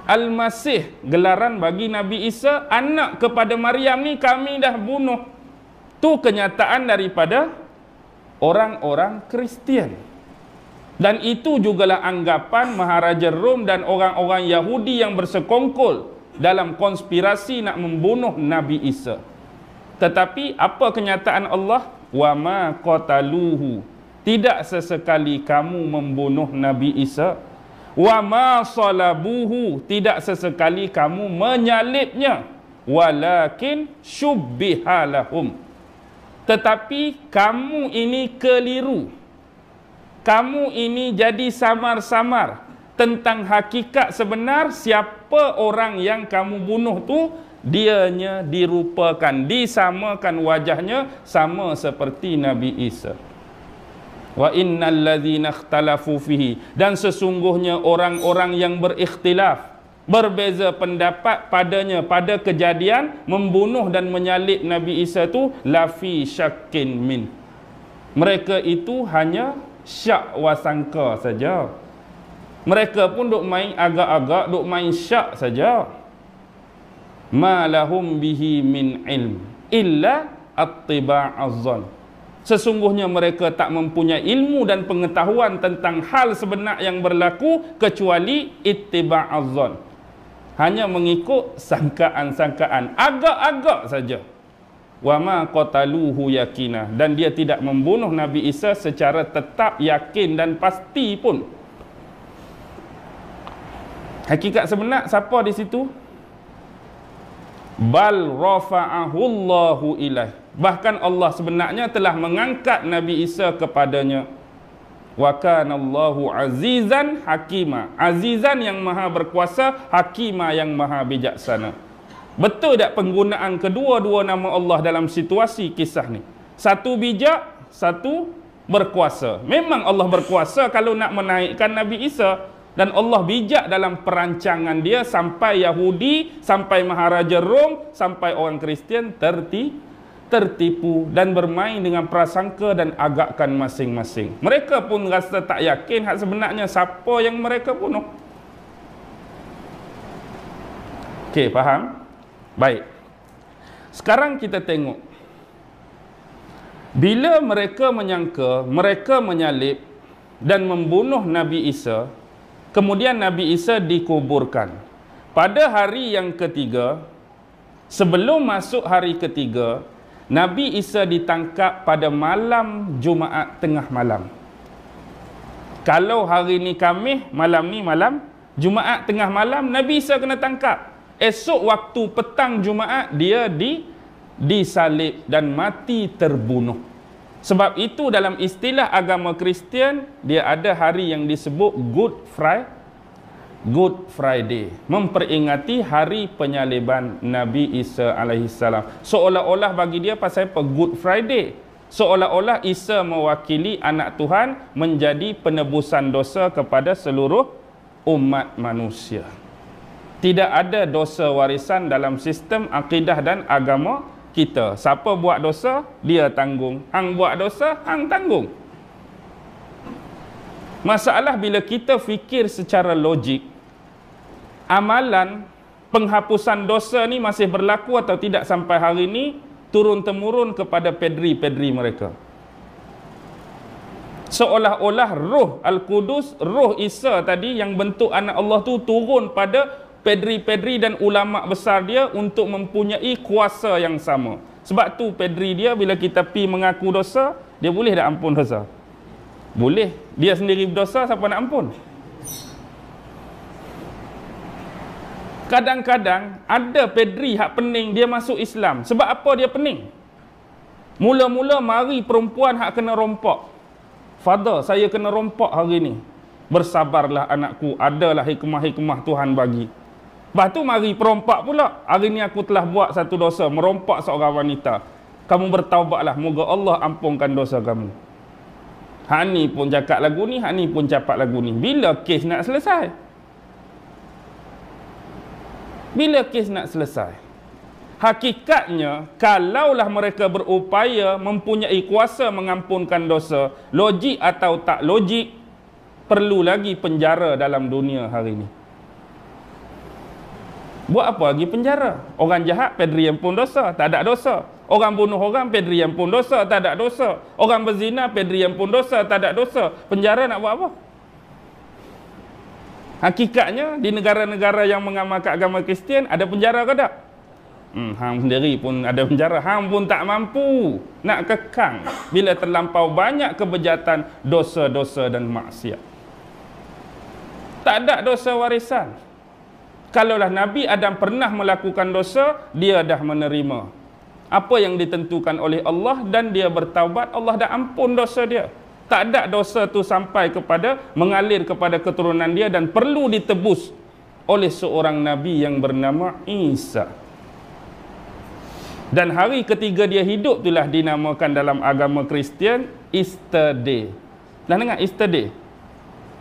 Al-Masih, gelaran bagi Nabi Isa, anak kepada Maryam ni kami dah bunuh. Tu kenyataan daripada orang-orang Kristian. Dan itu jugalah anggapan Maharaja Rom dan orang-orang Yahudi yang bersekongkol dalam konspirasi nak membunuh Nabi Isa. Tetapi apa kenyataan Allah? Wa ma qataluhu, tidak sesekali kamu membunuh Nabi Isa. Wa ma salabuhu, tidak sesekali kamu menyalibnya. Walakin syubbiha lahum, tetapi kamu ini keliru. Kamu ini jadi samar-samar tentang hakikat sebenar siapa orang yang kamu bunuh tu. Dianya dirupakan, disamakan wajahnya sama seperti Nabi Isa. Wa innal ladzina ikhtalafu fihi, dan sesungguhnya orang-orang yang berikhtilaf, berbeza pendapat padanya pada kejadian membunuh dan menyalib Nabi Isa tu, lafi syakkin min, mereka itu hanya syak wasangka saja. Mereka pun duk main agak-agak, duk main syak saja. Ma lahum bihi min ilm illa attiba'azzan, sesungguhnya mereka tak mempunyai ilmu dan pengetahuan tentang hal sebenar yang berlaku kecuali ittiba'azzan, hanya mengikut sangkaan-sangkaan, agak-agak saja. Wa ma qataluhu yakina, dan dia tidak membunuh Nabi Isa secara tetap, yakin dan pasti pun. Hakikat sebenar siapa di situ? Bal rafa'ahu Allahu ilaih, bahkan Allah sebenarnya telah mengangkat Nabi Isa kepadanya. Wa kana Allahu azizan hakima, azizan yang maha berkuasa, hakima yang maha bijaksana. Betul tak penggunaan kedua-dua nama Allah dalam situasi kisah ni? Satu bijak, satu berkuasa. Memang Allah berkuasa kalau nak menaikkan Nabi Isa. Dan Allah bijak dalam perancangan dia sampai Yahudi, sampai Maharaja Rom, sampai orang Kristian tertipu dan bermain dengan prasangka dan agakkan masing-masing. Mereka pun rasa tak yakin hak sebenarnya siapa yang mereka bunuh. Okey, faham? Baik. Sekarang kita tengok. Bila mereka menyangka, mereka menyalib dan membunuh Nabi Isa, kemudian Nabi Isa dikuburkan. Pada hari yang ketiga, sebelum masuk hari ketiga, Nabi Isa ditangkap pada malam Jumaat tengah malam. Kalau hari ni Khamis, malam ni malam Jumaat tengah malam, Nabi Isa kena tangkap. Esok waktu petang Jumaat, dia disalib dan mati terbunuh. Sebab itu dalam istilah agama Kristian, dia ada hari yang disebut Good Friday, memperingati hari penyaliban Nabi Isa alaihissalam. Seolah-olah bagi dia pasal apa? Good Friday. Seolah-olah Isa mewakili anak Tuhan menjadi penebusan dosa kepada seluruh umat manusia. Tidak ada dosa warisan dalam sistem akidah dan agama kita. Siapa buat dosa, dia tanggung. Hang buat dosa, hang tanggung. Masalah bila kita fikir secara logik, amalan penghapusan dosa ni masih berlaku atau tidak sampai hari ini, turun-temurun kepada pedri-pedri mereka. Seolah-olah roh Al-Qudus, roh Isa tadi yang bentuk anak Allah tu turun pada pedri-pedri dan ulama besar dia untuk mempunyai kuasa yang sama. Sebab tu pedri dia bila kita pi mengaku dosa, dia boleh tak ampun dosa? Boleh. Dia sendiri berdosa, siapa nak ampun? Kadang-kadang ada pedri hak pening dia masuk Islam. Sebab apa dia pening? Mula-mula mari perempuan hak kena rompak. Father, saya kena rompak hari ni. Bersabarlah anakku, adalah hikmah-hikmah Tuhan bagi. Lepas tu mari perompak pula. Hari ni aku telah buat satu dosa, merompak seorang wanita. Kamu bertaubatlah, moga Allah ampunkan dosa kamu. Hak ni pun cakap lagu ni, hak ni pun cakap lagu ni. Bila kes nak selesai? Bila kes nak selesai? Hakikatnya, kalaulah mereka berupaya mempunyai kuasa mengampunkan dosa, logik atau tak logik, perlu lagi penjara dalam dunia hari ini. Buat apa lagi penjara? Orang jahat, pedri yang pun dosa, tak ada dosa. Orang bunuh orang, pedri yang pun dosa, tak ada dosa. Orang berzina, pedri yang pun dosa, tak ada dosa. Penjara nak buat apa? Hakikatnya, di negara-negara yang mengamalkan agama Kristian, ada penjara ke tak? Hang sendiri pun ada penjara. Hang pun tak mampu nak kekang bila terlampau banyak kebejatan, dosa-dosa dan maksiat. Tak ada dosa warisan. Kalaulah Nabi Adam pernah melakukan dosa, dia dah menerima apa yang ditentukan oleh Allah dan dia bertaubat, Allah dah ampun dosa dia. Tak ada dosa tu sampai kepada mengalir kepada keturunan dia dan perlu ditebus oleh seorang Nabi yang bernama Isa. Dan hari ketiga dia hidup itulah dinamakan dalam agama Kristian Easter Day. Dah dengar Easter Day?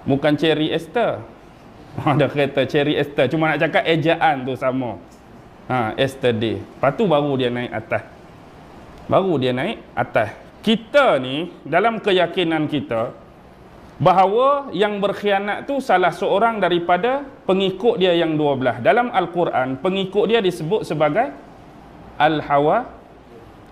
Bukan Cherry Easter. Ada kereta Cherry Easter, cuma nak cakap ejaan tu sama. Easter Day. Lepas tu baru dia naik atas. Baru dia naik atas. Kita ni dalam keyakinan kita bahawa yang berkhianat tu salah seorang daripada pengikut dia yang 12. Dalam Al-Quran, pengikut dia disebut sebagai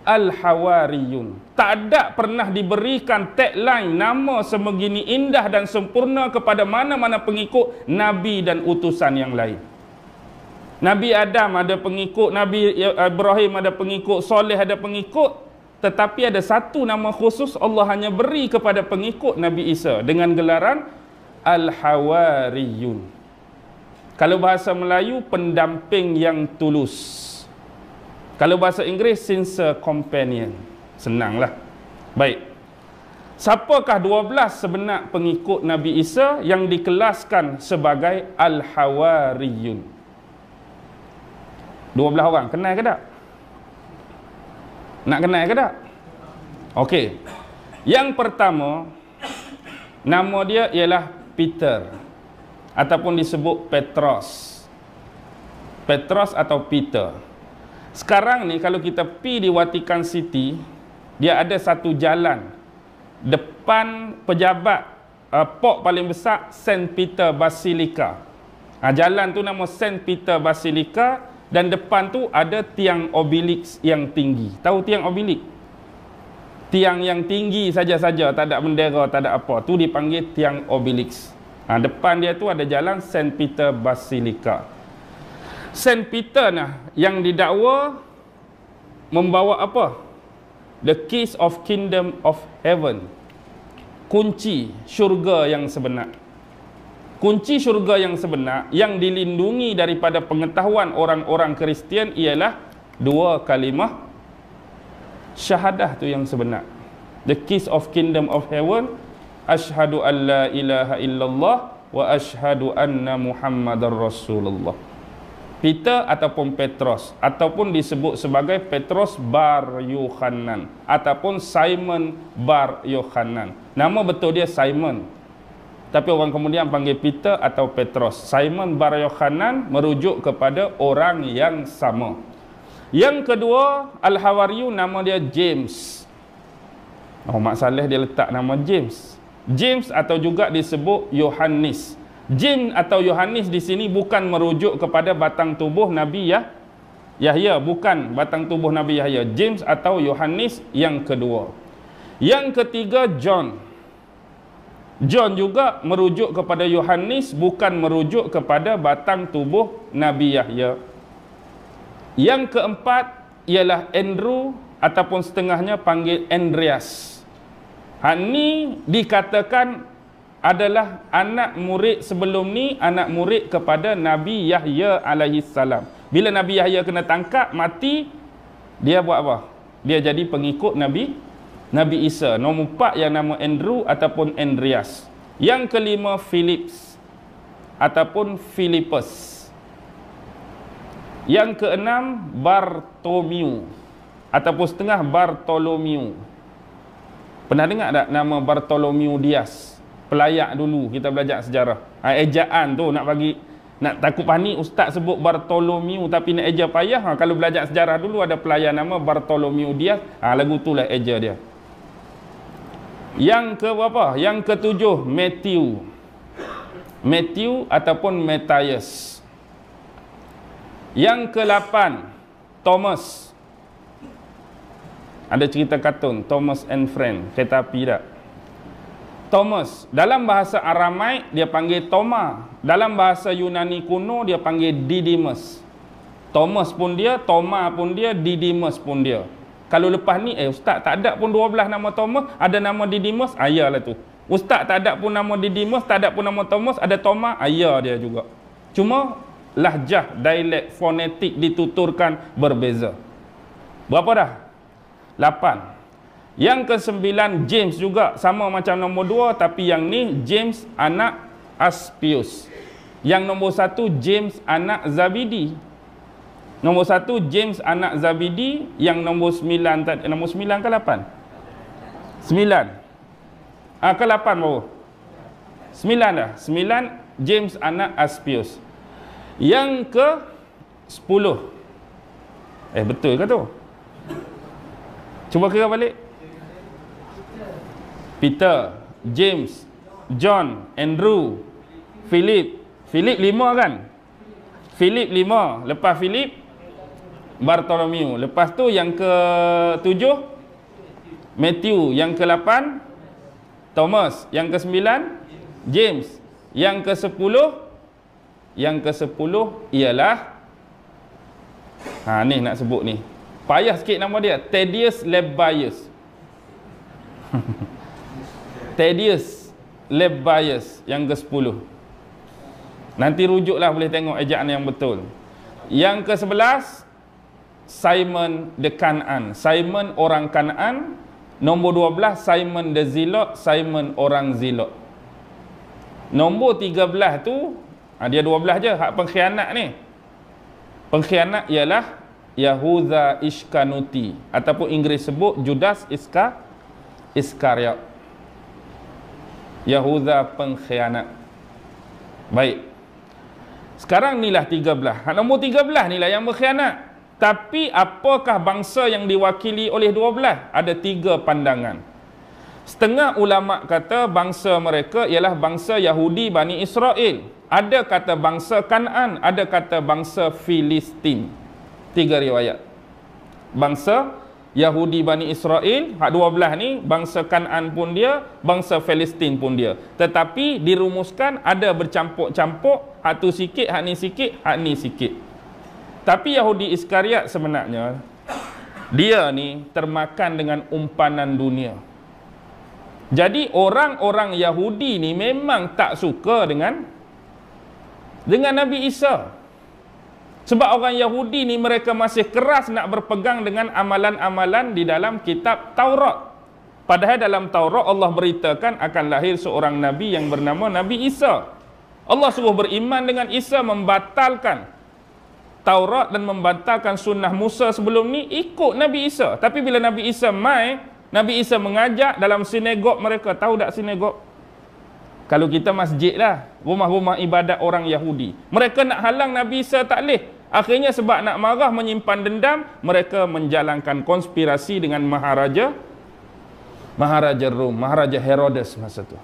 Al-Hawariyun. Tak ada pernah diberikan tagline nama sebegini indah dan sempurna kepada mana-mana pengikut Nabi dan utusan yang lain. Nabi Adam ada pengikut, Nabi Ibrahim ada pengikut, Soleh ada pengikut. Tetapi ada satu nama khusus Allah hanya beri kepada pengikut Nabi Isa dengan gelaran Al-Hawariyun. Kalau bahasa Melayu, pendamping yang tulus. Kalau bahasa Inggeris, sincere companion. Senanglah. Baik. Siapakah 12 sebenar pengikut Nabi Isa yang dikelaskan sebagai Al-Hawariyun? 12 orang. Kenal ke tak? Nak kenal ke tak? Okey. Yang pertama, nama dia ialah Peter. ataupun disebut Petros. Petros atau Peter. Sekarang ni kalau kita pergi di Vatican City, dia ada satu jalan depan pejabat port paling besar, Saint Peter Basilica. Jalan tu nama Saint Peter Basilica, dan depan tu ada tiang obelix yang tinggi. Tahu tiang obelix? Tiang yang tinggi saja-saja, tak ada bendera, tak ada apa. Tu dipanggil tiang obelix. Depan dia tu ada jalan Saint Peter Basilica. Saint Peter nah yang didakwa membawa apa? The keys of kingdom of heaven. Kunci syurga yang sebenar. Kunci syurga yang sebenar yang dilindungi daripada pengetahuan orang-orang Kristian ialah dua kalimah syahadah tu yang sebenar. The keys of kingdom of heaven, asyhadu an la ilaha illallah wa asyhadu anna Muhammadar Rasulullah. Peter ataupun Petros, ataupun disebut sebagai Petros bar Yohanan, ataupun Simon bar Yohanan. Nama betul dia Simon, tapi orang kemudian panggil Peter atau Petros. Simon bar Yohanan merujuk kepada orang yang sama. Yang kedua, Al-Hawariyu, nama dia James. Mak Saleh dia letak nama James. James atau juga disebut Yohanes. James atau Yohanes di sini bukan merujuk kepada batang tubuh Nabi Yahya, bukan batang tubuh Nabi Yahya. James atau Yohanes yang kedua. Yang ketiga, John. John juga merujuk kepada Yohanes, bukan merujuk kepada batang tubuh Nabi Yahya. Yang keempat ialah Andrew, ataupun setengahnya panggil Andreas. Ni dikatakan adalah anak murid sebelum ni, anak murid kepada Nabi Yahya alaihi salam. Bila Nabi Yahya kena tangkap, mati, dia buat apa? Dia jadi pengikut Nabi Isa. Nombor 4 yang nama Andrew ataupun Andreas. Yang kelima, Philips ataupun Philippus. Yang keenam, Bartholomew ataupun setengah Bartholomew. Pernah dengar tak nama Bartholomew Dias? Pelayak dulu kita belajar sejarah. Ejaan tu nak takut panik ustaz sebut Bartholomew tapi nak eja payah. Kalau belajar sejarah dulu ada pelayan nama Bartholomew Dias. Lagu tu lah eja dia. Yang ke berapa? Yang ketujuh, Matthew. Matthew ataupun Matthias. Yang ke-8, Thomas. Ada cerita kartun Thomas and Friend, kereta api tak? Thomas, dalam bahasa Aramaik dia panggil Thoma. Dalam bahasa Yunani kuno dia panggil Didymus. Thomas pun dia, Thoma pun dia, Didymus pun dia. Kalau lepas ni, ustaz tak ada pun 12 nama Thomas, ada nama Didymus, ayalah tu. Ustaz tak ada pun nama Didymus, tak ada pun nama Thomas, ada Thoma, ayah dia juga. Cuma lahjah, dialek, fonetik dituturkan berbeza. Berapa dah? 8. Yang ke-9, James juga sama macam nombor 2, tapi yang ni James anak Aspius. Yang nombor 1, James anak Zabidi. Nombor 1, James anak Zabidi. Yang nombor 9, nombor 9 ke 8? 9. Ke 8 baru? 9 dah. 9, James anak Aspius. Yang ke-10. Betul ke tu? Cuba kira balik. Peter, James, John, Andrew, Philip. Philip 5 kan? Philip 5. Lepas Philip, Bartholomew. Lepas tu yang ke-7, Matthew. Yang ke-8, Thomas. Yang ke-9, James. Yang ke-10 ialah ni nak sebut ni. Payah sikit nama dia. Thaddeus Lebbaeus. Thaddeus Lebbaeus yang ke-10. Nanti rujuklah, boleh tengok ejaan yang betul. Yang ke-11, Simon the Kanaan. Simon orang Kanaan. Nombor 12, Simon the Zilot. Simon orang Zilot. Nombor 13 tu, dia 12 je, hak pengkhianat ni. Pengkhianat ialah Yahuda Ishkanuti, ataupun Inggeris sebut Judas Iskariot. Yahuda pengkhianat. Baik. Sekarang inilah 13. Nombor 13 inilah yang berkhianat. Tapi apakah bangsa yang diwakili oleh 12? Ada 3 pandangan. Setengah ulama kata bangsa mereka ialah bangsa Yahudi Bani Israel. Ada kata bangsa Kanaan, ada kata bangsa Filistin. 3 riwayat. Bangsa Yahudi Bani Israel, hak 12 ni, bangsa Kanaan pun dia, bangsa Filistin pun dia. Tetapi dirumuskan ada bercampur-campur, hak tu sikit, hak ni sikit, hak ni sikit. Tapi Yahudi Iskariot sebenarnya, dia ni termakan dengan umpanan dunia. Jadi orang-orang Yahudi ni memang tak suka dengan Nabi Isa. Sebab orang Yahudi ni mereka masih keras nak berpegang dengan amalan-amalan di dalam kitab Taurat. Padahal dalam Taurat Allah beritakan akan lahir seorang Nabi yang bernama Nabi Isa. Allah suruh beriman dengan Isa, membatalkan Taurat dan membatalkan sunnah Musa sebelum ni, ikut Nabi Isa. Tapi bila Nabi Isa mai, Nabi Isa mengajak dalam sinagog mereka. Tahu tak sinagog? Kalau kita masjid lah, rumah-rumah ibadat orang Yahudi. Mereka nak halang Nabi Isa tak boleh. Akhirnya sebab nak marah, menyimpan dendam, mereka menjalankan konspirasi dengan Maharaja Rom, Maharaja Herodes masa tu.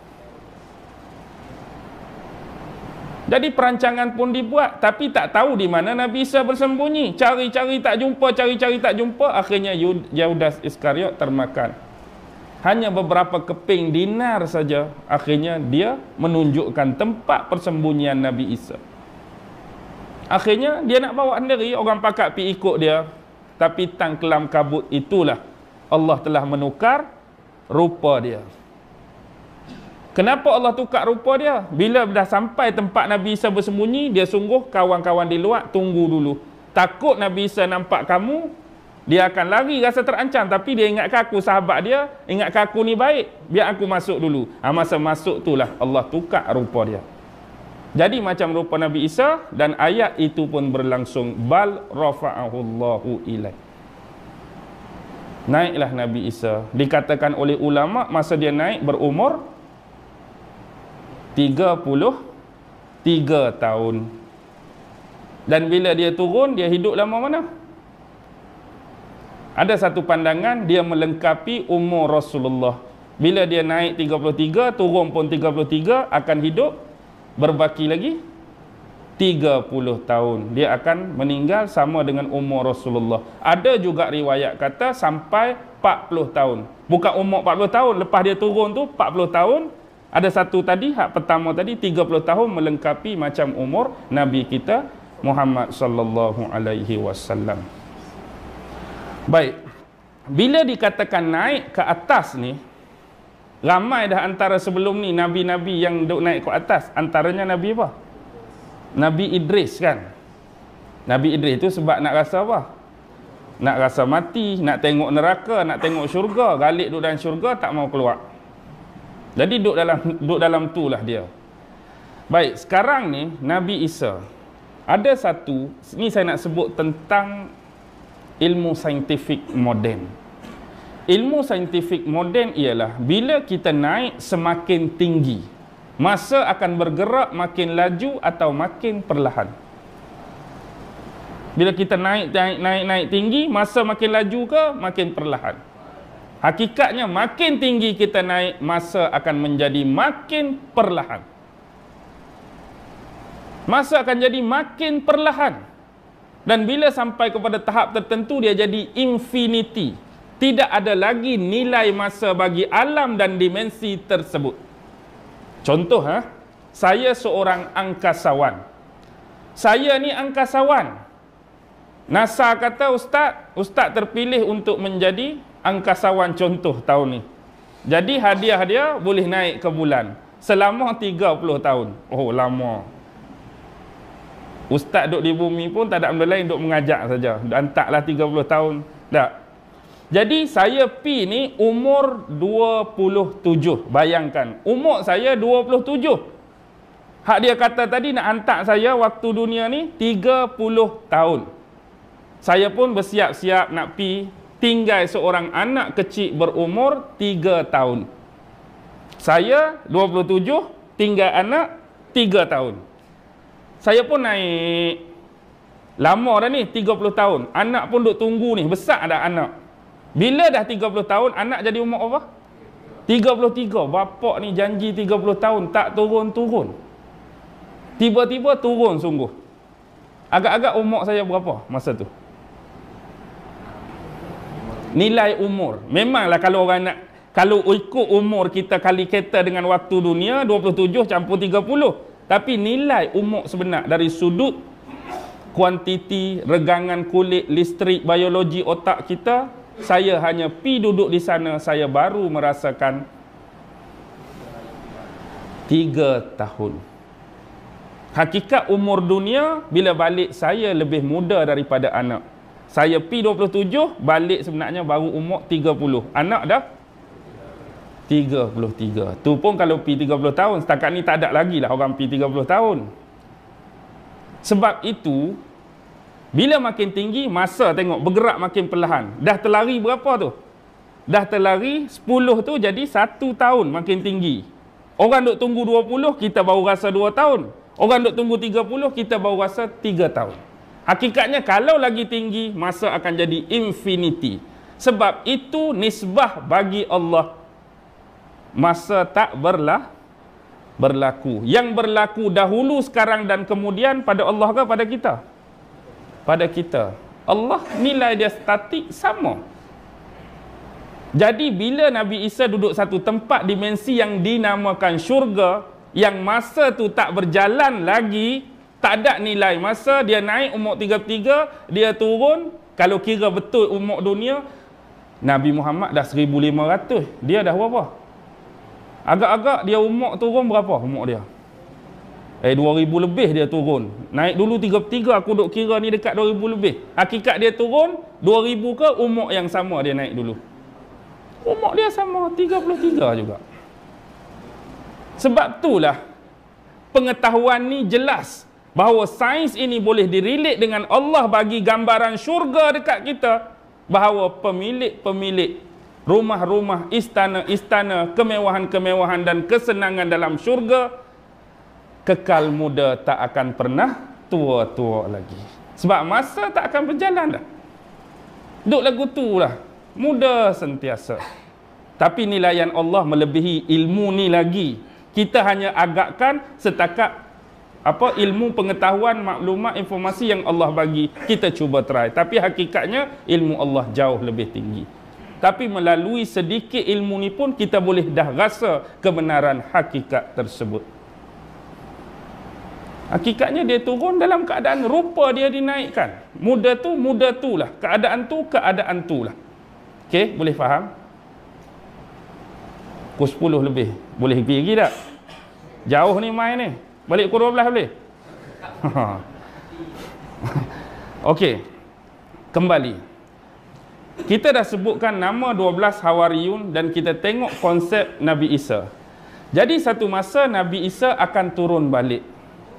Jadi perancangan pun dibuat, tapi tak tahu di mana Nabi Isa bersembunyi. Cari-cari tak jumpa, cari-cari tak jumpa. Akhirnya Yudas Iskariot termakan. Hanya beberapa keping dinar saja, akhirnya dia menunjukkan tempat persembunyian Nabi Isa. Akhirnya dia nak bawa sendiri, orang pakak pi ikut dia. Tapi tang kelam kabut itulah Allah telah menukar rupa dia. Kenapa Allah tukar rupa dia? Bila dah sampai tempat Nabi Isa bersembunyi, dia sungguh kawan-kawan di luar tunggu dulu. Takut Nabi Isa nampak kamu, dia akan lari rasa terancam. Tapi dia ingatkan aku sahabat dia, ingatkan aku ni baik, biar aku masuk dulu. Masa masuk itulah Allah tukar rupa dia. Jadi macam rupa Nabi Isa, dan ayat itu pun berlangsung. Bal rafa'ahullahu ilaih. Naiklah Nabi Isa. Dikatakan oleh ulama masa dia naik berumur 33 tahun. Dan bila dia turun, dia hidup lama mana? Ada satu pandangan dia melengkapi umur Rasulullah. Bila dia naik 33, turun pun 33, akan hidup berbaki lagi 30 tahun. Dia akan meninggal sama dengan umur Rasulullah. Ada juga riwayat kata sampai 40 tahun. Bukan umur 40 tahun, lepas dia turun tu 40 tahun. Ada satu tadi, hak pertama tadi 30 tahun melengkapi macam umur Nabi kita Muhammad sallallahu alaihi wasallam. Baik. Bila dikatakan naik ke atas ni, ramai dah antara sebelum ni nabi-nabi yang duk naik ke atas. Antaranya Nabi apa? Nabi Idris kan. Nabi Idris tu sebab nak rasa apa? Nak rasa mati, nak tengok neraka, nak tengok syurga. Galik duduk dalam syurga tak mau keluar. Jadi duduk dalam tu lah dia. Baik, sekarang ni Nabi Isa. Ada satu, ni saya nak sebut tentang ilmu saintifik moden. Ilmu saintifik moden ialah bila kita naik semakin tinggi, masa akan bergerak makin laju atau makin perlahan. Bila kita naik tinggi, masa makin laju ke makin perlahan? Hakikatnya makin tinggi kita naik, masa akan menjadi makin perlahan. Masa akan jadi makin perlahan. Dan bila sampai kepada tahap tertentu, dia jadi infinity. Tidak ada lagi nilai masa bagi alam dan dimensi tersebut. Contoh, saya seorang angkasawan. Saya ni angkasawan. NASA kata, Ustaz terpilih untuk menjadi angkasawan contoh tahun ni. Jadi hadiah dia boleh naik ke bulan selama 30 tahun. Oh, lama. Ustaz duduk di bumi pun tak ada benda lain, duduk mengajak saja. Hantarlah 30 tahun. Tak. Jadi saya pi ni umur 27. Bayangkan, umur saya 27. Hak dia kata tadi nak hantar saya waktu dunia ni 30 tahun. Saya pun bersiap-siap nak pi, tinggal seorang anak kecil berumur 3 tahun. Saya 27, tinggal anak 3 tahun. Saya pun naik lama dah ni, 30 tahun. Anak pun duk tunggu ni, besar dah anak. Bila dah 30 tahun, anak jadi umur apa? 33. Bapak ni janji 30 tahun, tak turun-turun. Tiba-tiba turun sungguh. Agak-agak umur saya berapa masa tu? Nilai umur. Memanglah kalau orang nak, kalau ikut umur kita kali kereta dengan waktu dunia, 27 campur 30. Tapi nilai umur sebenar dari sudut kuantiti, regangan kulit, listrik, biologi otak kita, saya hanya pi duduk di sana, saya baru merasakan 3 tahun. Hakikat umur dunia, bila balik saya lebih muda daripada anak. Saya pi 27, balik sebenarnya baru umur 30. Anak dah 33. Tu pun kalau pi 30 tahun, setakat ni tak ada lagi lah orang pi 30 tahun. Sebab itu, bila makin tinggi, masa tengok bergerak makin perlahan. Dah terlari berapa tu? Dah terlari 10 tu jadi 1 tahun makin tinggi. Orang duk tunggu 20, kita baru rasa 2 tahun. Orang duk tunggu 30, kita baru rasa 3 tahun. Hakikatnya kalau lagi tinggi, masa akan jadi infinity. Sebab itu nisbah bagi Allah. Masa tak berlaku. Yang berlaku dahulu, sekarang dan kemudian pada Allah ke pada kita? Pada kita. Allah nilai dia statik sama. Jadi bila Nabi Isa duduk satu tempat dimensi yang dinamakan syurga, yang masa tu tak berjalan lagi, tak ada nilai masa, dia naik umur 33, dia turun, kalau kira betul umur dunia, Nabi Muhammad dah 1500, dia dah berapa? Agak-agak dia umur turun berapa umur dia? 2000 lebih dia turun. Naik dulu 33, aku duk kira ni dekat 2000 lebih. Hakikat dia turun 2000 ke umur yang sama dia naik dulu? Umur dia sama, 33 juga. Sebab itulah pengetahuan ni jelas bahawa sains ini boleh direlate dengan Allah bagi gambaran syurga dekat kita, bahawa pemilik-pemilik rumah-rumah, istana-istana, kemewahan-kemewahan dan kesenangan dalam syurga kekal muda, tak akan pernah tua-tua lagi. Sebab masa tak akan berjalan dah. Duk lagu tu lah, muda sentiasa. Tapi nilaian Allah melebihi ilmu ni lagi. Kita hanya agakkan setakat ilmu pengetahuan, maklumat, informasi yang Allah bagi, kita cuba try. Tapi hakikatnya ilmu Allah jauh lebih tinggi. Tapi melalui sedikit ilmu ni pun kita boleh dah rasa kebenaran hakikat tersebut. Hakikatnya dia turun dalam keadaan rupa dia dinaikkan. Muda tu lah. Keadaan tu lah. Okey, boleh faham? Pukul 10 lebih. Boleh pergi tak? Jauh ni main ni. Balik pukul 12 boleh? Okey. Kembali. Kita dah sebutkan nama 12 Hawariyun dan kita tengok konsep Nabi Isa. Jadi satu masa Nabi Isa akan turun balik.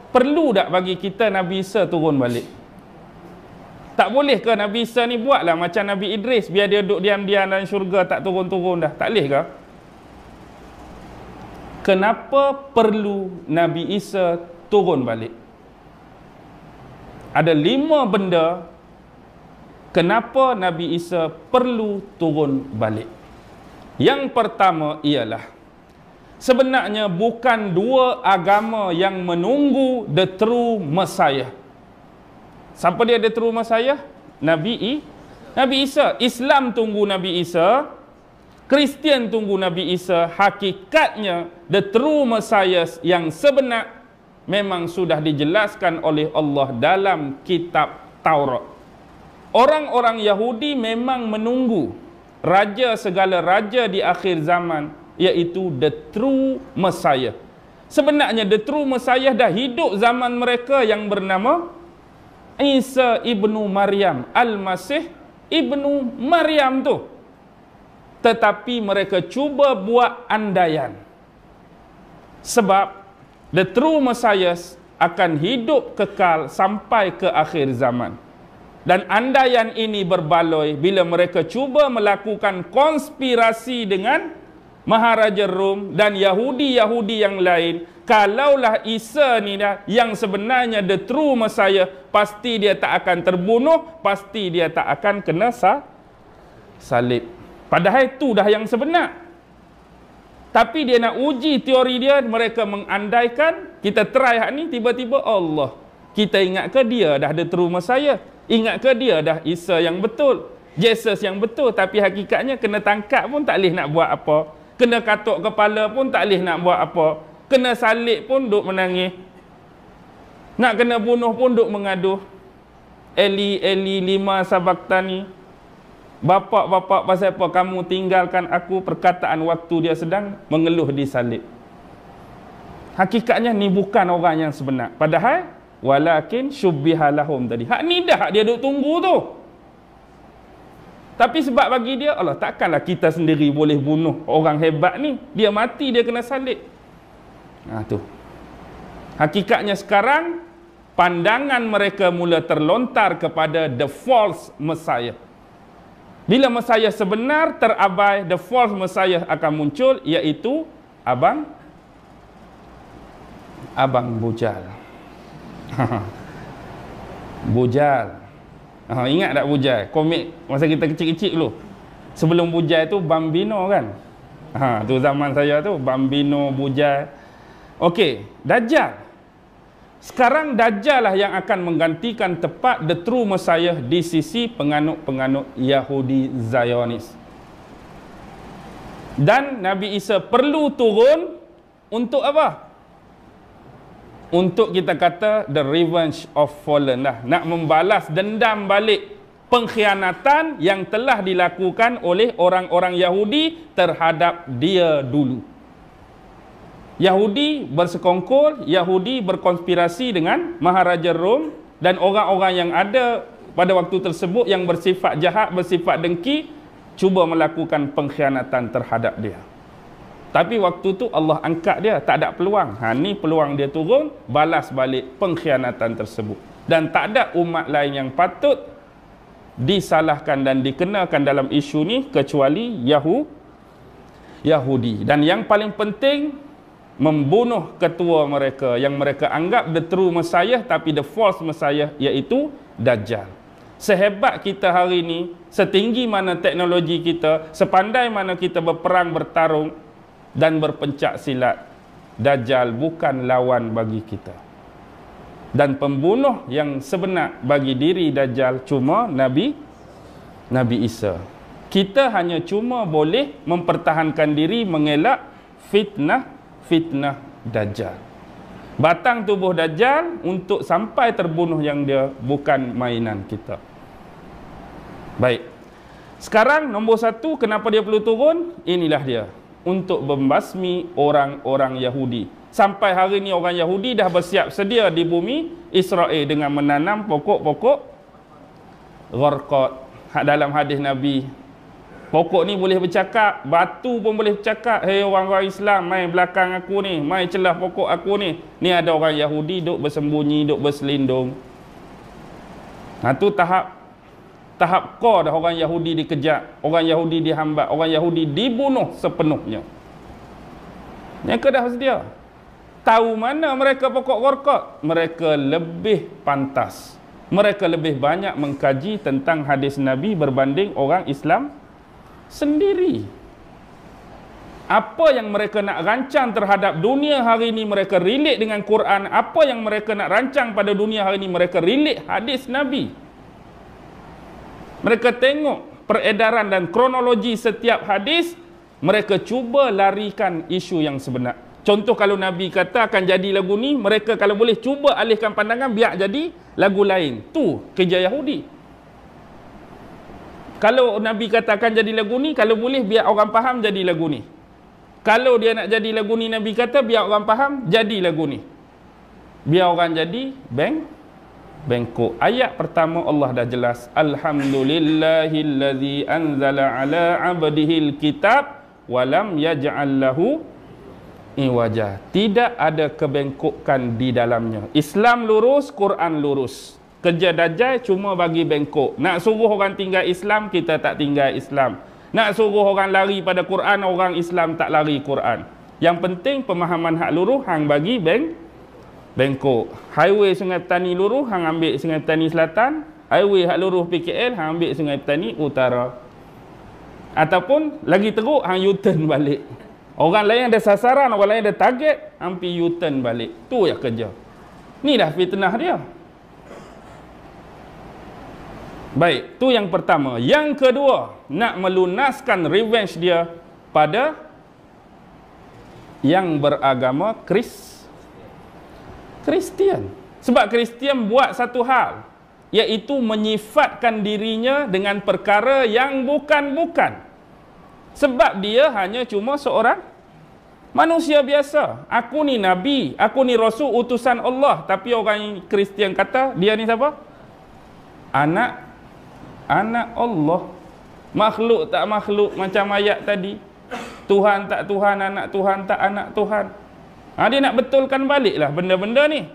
Perlu tak bagi kita Nabi Isa turun balik? Tak boleh ke Nabi Isa ni buatlah macam Nabi Idris, biar dia duduk diam-diam dalam syurga, tak turun-turun dah? Tak boleh ke? Kenapa perlu Nabi Isa turun balik? Ada 5 benda kenapa Nabi Isa perlu turun balik. Yang pertama ialah, sebenarnya bukan 2 agama yang menunggu the true Messiah. Siapa dia the true Messiah? Nabi Isa. Islam tunggu Nabi Isa, Kristian tunggu Nabi Isa. Hakikatnya the true Messiah yang sebenar memang sudah dijelaskan oleh Allah dalam kitab Taurat. Orang-orang Yahudi memang menunggu raja segala raja di akhir zaman, iaitu the true Messiah. Sebenarnya the true Messiah dah hidup zaman mereka yang bernama Isa ibnu Maryam, Al-Masih ibnu Maryam tu. Tetapi mereka cuba buat andaian. Sebab the true Messiah akan hidup kekal sampai ke akhir zaman. Dan andaian ini berbaloi bila mereka cuba melakukan konspirasi dengan Maharaja Rom dan Yahudi-Yahudi yang lain, kalaulah Isa ni dah yang sebenarnya the true Messiah, pasti dia tak akan terbunuh, pasti dia tak akan kena salib. Padahal itu dah yang sebenar. Tapi dia nak uji teori dia, mereka mengandaikan, kita try hak ni, tiba-tiba Allah. Kita ingat ke dia dah the true Messiah? Ingat ke dia dah Isa yang betul? Jesus yang betul? Tapi hakikatnya kena tangkap pun tak boleh nak buat apa. Kena katuk kepala pun tak boleh nak buat apa. Kena salib pun duk menangis. Nak kena bunuh pun duk mengaduh. Eli, Eli, lima sabaktani. Bapak-bapak, pasal apa kamu tinggalkan aku? Perkataan waktu dia sedang mengeluh di salib. Hakikatnya ni bukan orang yang sebenar. Padahal walakin syubbiha lahum tadi. Hak ni dah hak dia duk tunggu tu. Tapi sebab bagi dia, Allah, takkanlah kita sendiri boleh bunuh orang hebat ni. Dia mati, dia kena salib. Tu. Hakikatnya sekarang pandangan mereka mula terlontar kepada the false Messiah. Bila Messiah sebenar terabai, the false Messiah akan muncul, iaitu Abang Bujal. Bujal. Ingat tak Bujal? Komik masa kita kecil-kecil dulu. Sebelum Bujal tu Bambino kan? Tu zaman saya tu Bambino, Bujal. Okey, Dajjal. Sekarang Dajjal lah yang akan menggantikan tepat the true Messiah di sisi penganut-penganut Yahudi Zionis. Dan Nabi Isa perlu turun untuk apa? Untuk kita kata the revenge of fallen lah. Nak membalas dendam balik pengkhianatan yang telah dilakukan oleh orang-orang Yahudi terhadap dia dulu. Yahudi bersekongkol, Yahudi berkonspirasi dengan Maharaja Rom dan orang-orang yang ada pada waktu tersebut yang bersifat jahat, bersifat dengki, cuba melakukan pengkhianatan terhadap dia. Tapi waktu tu Allah angkat dia, tak ada peluang. Ni peluang dia turun, balas balik pengkhianatan tersebut. Dan tak ada umat lain yang patut disalahkan dan dikenakan dalam isu ni kecuali Yahudi. Dan yang paling penting, membunuh ketua mereka yang mereka anggap the true Messiah tapi the false Messiah, iaitu Dajjal. Sehebat kita hari ini, setinggi mana teknologi kita, sepandai mana kita berperang, bertarung dan berpencak silat, Dajjal bukan lawan bagi kita. Dan pembunuh yang sebenar bagi diri Dajjal cuma Nabi Isa. Kita hanya cuma boleh mempertahankan diri mengelak fitnah Dajjal. Batang tubuh Dajjal untuk sampai terbunuh yang dia bukan mainan kita. Baik. Sekarang nombor satu, kenapa dia perlu turun? Inilah dia. Untuk membasmi orang-orang Yahudi. Sampai hari ini orang Yahudi dah bersiap sedia di bumi Israel dengan menanam pokok-pokok gharqad. Dalam hadis Nabi, pokok ni boleh bercakap, batu pun boleh bercakap. Hei orang-orang Islam, mai belakang aku ni, mai celah pokok aku ni. Ni ada orang Yahudi duk bersembunyi, duk berselindung. Tu tahap core dah orang Yahudi dikejar, orang Yahudi dihambat, orang Yahudi dibunuh sepenuhnya. Mereka dah sedia. Tahu mana mereka pokok gharqad? Mereka lebih pantas. Mereka lebih banyak mengkaji tentang hadis Nabi berbanding orang Islam sendiri. Apa yang mereka nak rancang terhadap dunia hari ini, mereka relate dengan Quran. Apa yang mereka nak rancang pada dunia hari ini, mereka relate hadis Nabi. Mereka tengok peredaran dan kronologi setiap hadis, mereka cuba larikan isu yang sebenar. Contoh, kalau Nabi kata akan jadi lagu ni, mereka kalau boleh cuba alihkan pandangan biar jadi lagu lain. Tu kerja Yahudi. Kalau Nabi kata akan jadi lagu ni, kalau boleh biar orang faham jadi lagu ni. Kalau dia nak jadi lagu ni, Nabi kata biar orang faham jadi lagu ni. Biar orang jadi bengkok. Ayat pertama Allah dah jelas. Alhamdulillahillazi anzala ala abdihil kitab walam yaj'al lahu iwaja. Tidak ada kebengkokan di dalamnya. Islam lurus, Quran lurus. Kerja Dajjal cuma bagi bengkok. Nak suruh orang tinggal Islam, kita tak tinggal Islam. Nak suruh orang lari pada Quran, orang Islam tak lari Quran. Yang penting pemahaman hak luruh hang bagi bengkok. Highway Sungai Petani luruh hang ambil Sungai Petani Selatan, highway hak luruh PKL hang ambil Sungai Petani Utara. Ataupun lagi teruk hang U-turn balik. Orang lain ada sasaran, orang lain ada target, hang pergi U-turn balik. Tu ya kerja. Ni dah fitnah dia. Baik, tu yang pertama. Yang kedua, nak melunaskan revenge dia pada yang beragama Kristian. Sebab Kristian buat satu hal, iaitu menyifatkan dirinya dengan perkara yang bukan-bukan. Sebab dia hanya cuma seorang manusia biasa. Aku ni Nabi, aku ni Rasul, utusan Allah. Tapi orang Kristian kata, dia ni siapa? Anak Allah. Makhluk tak makhluk, macam ayat tadi. Tuhan tak Tuhan, anak Tuhan tak anak Tuhan. Dia nak betulkan baliklah benda-benda ni.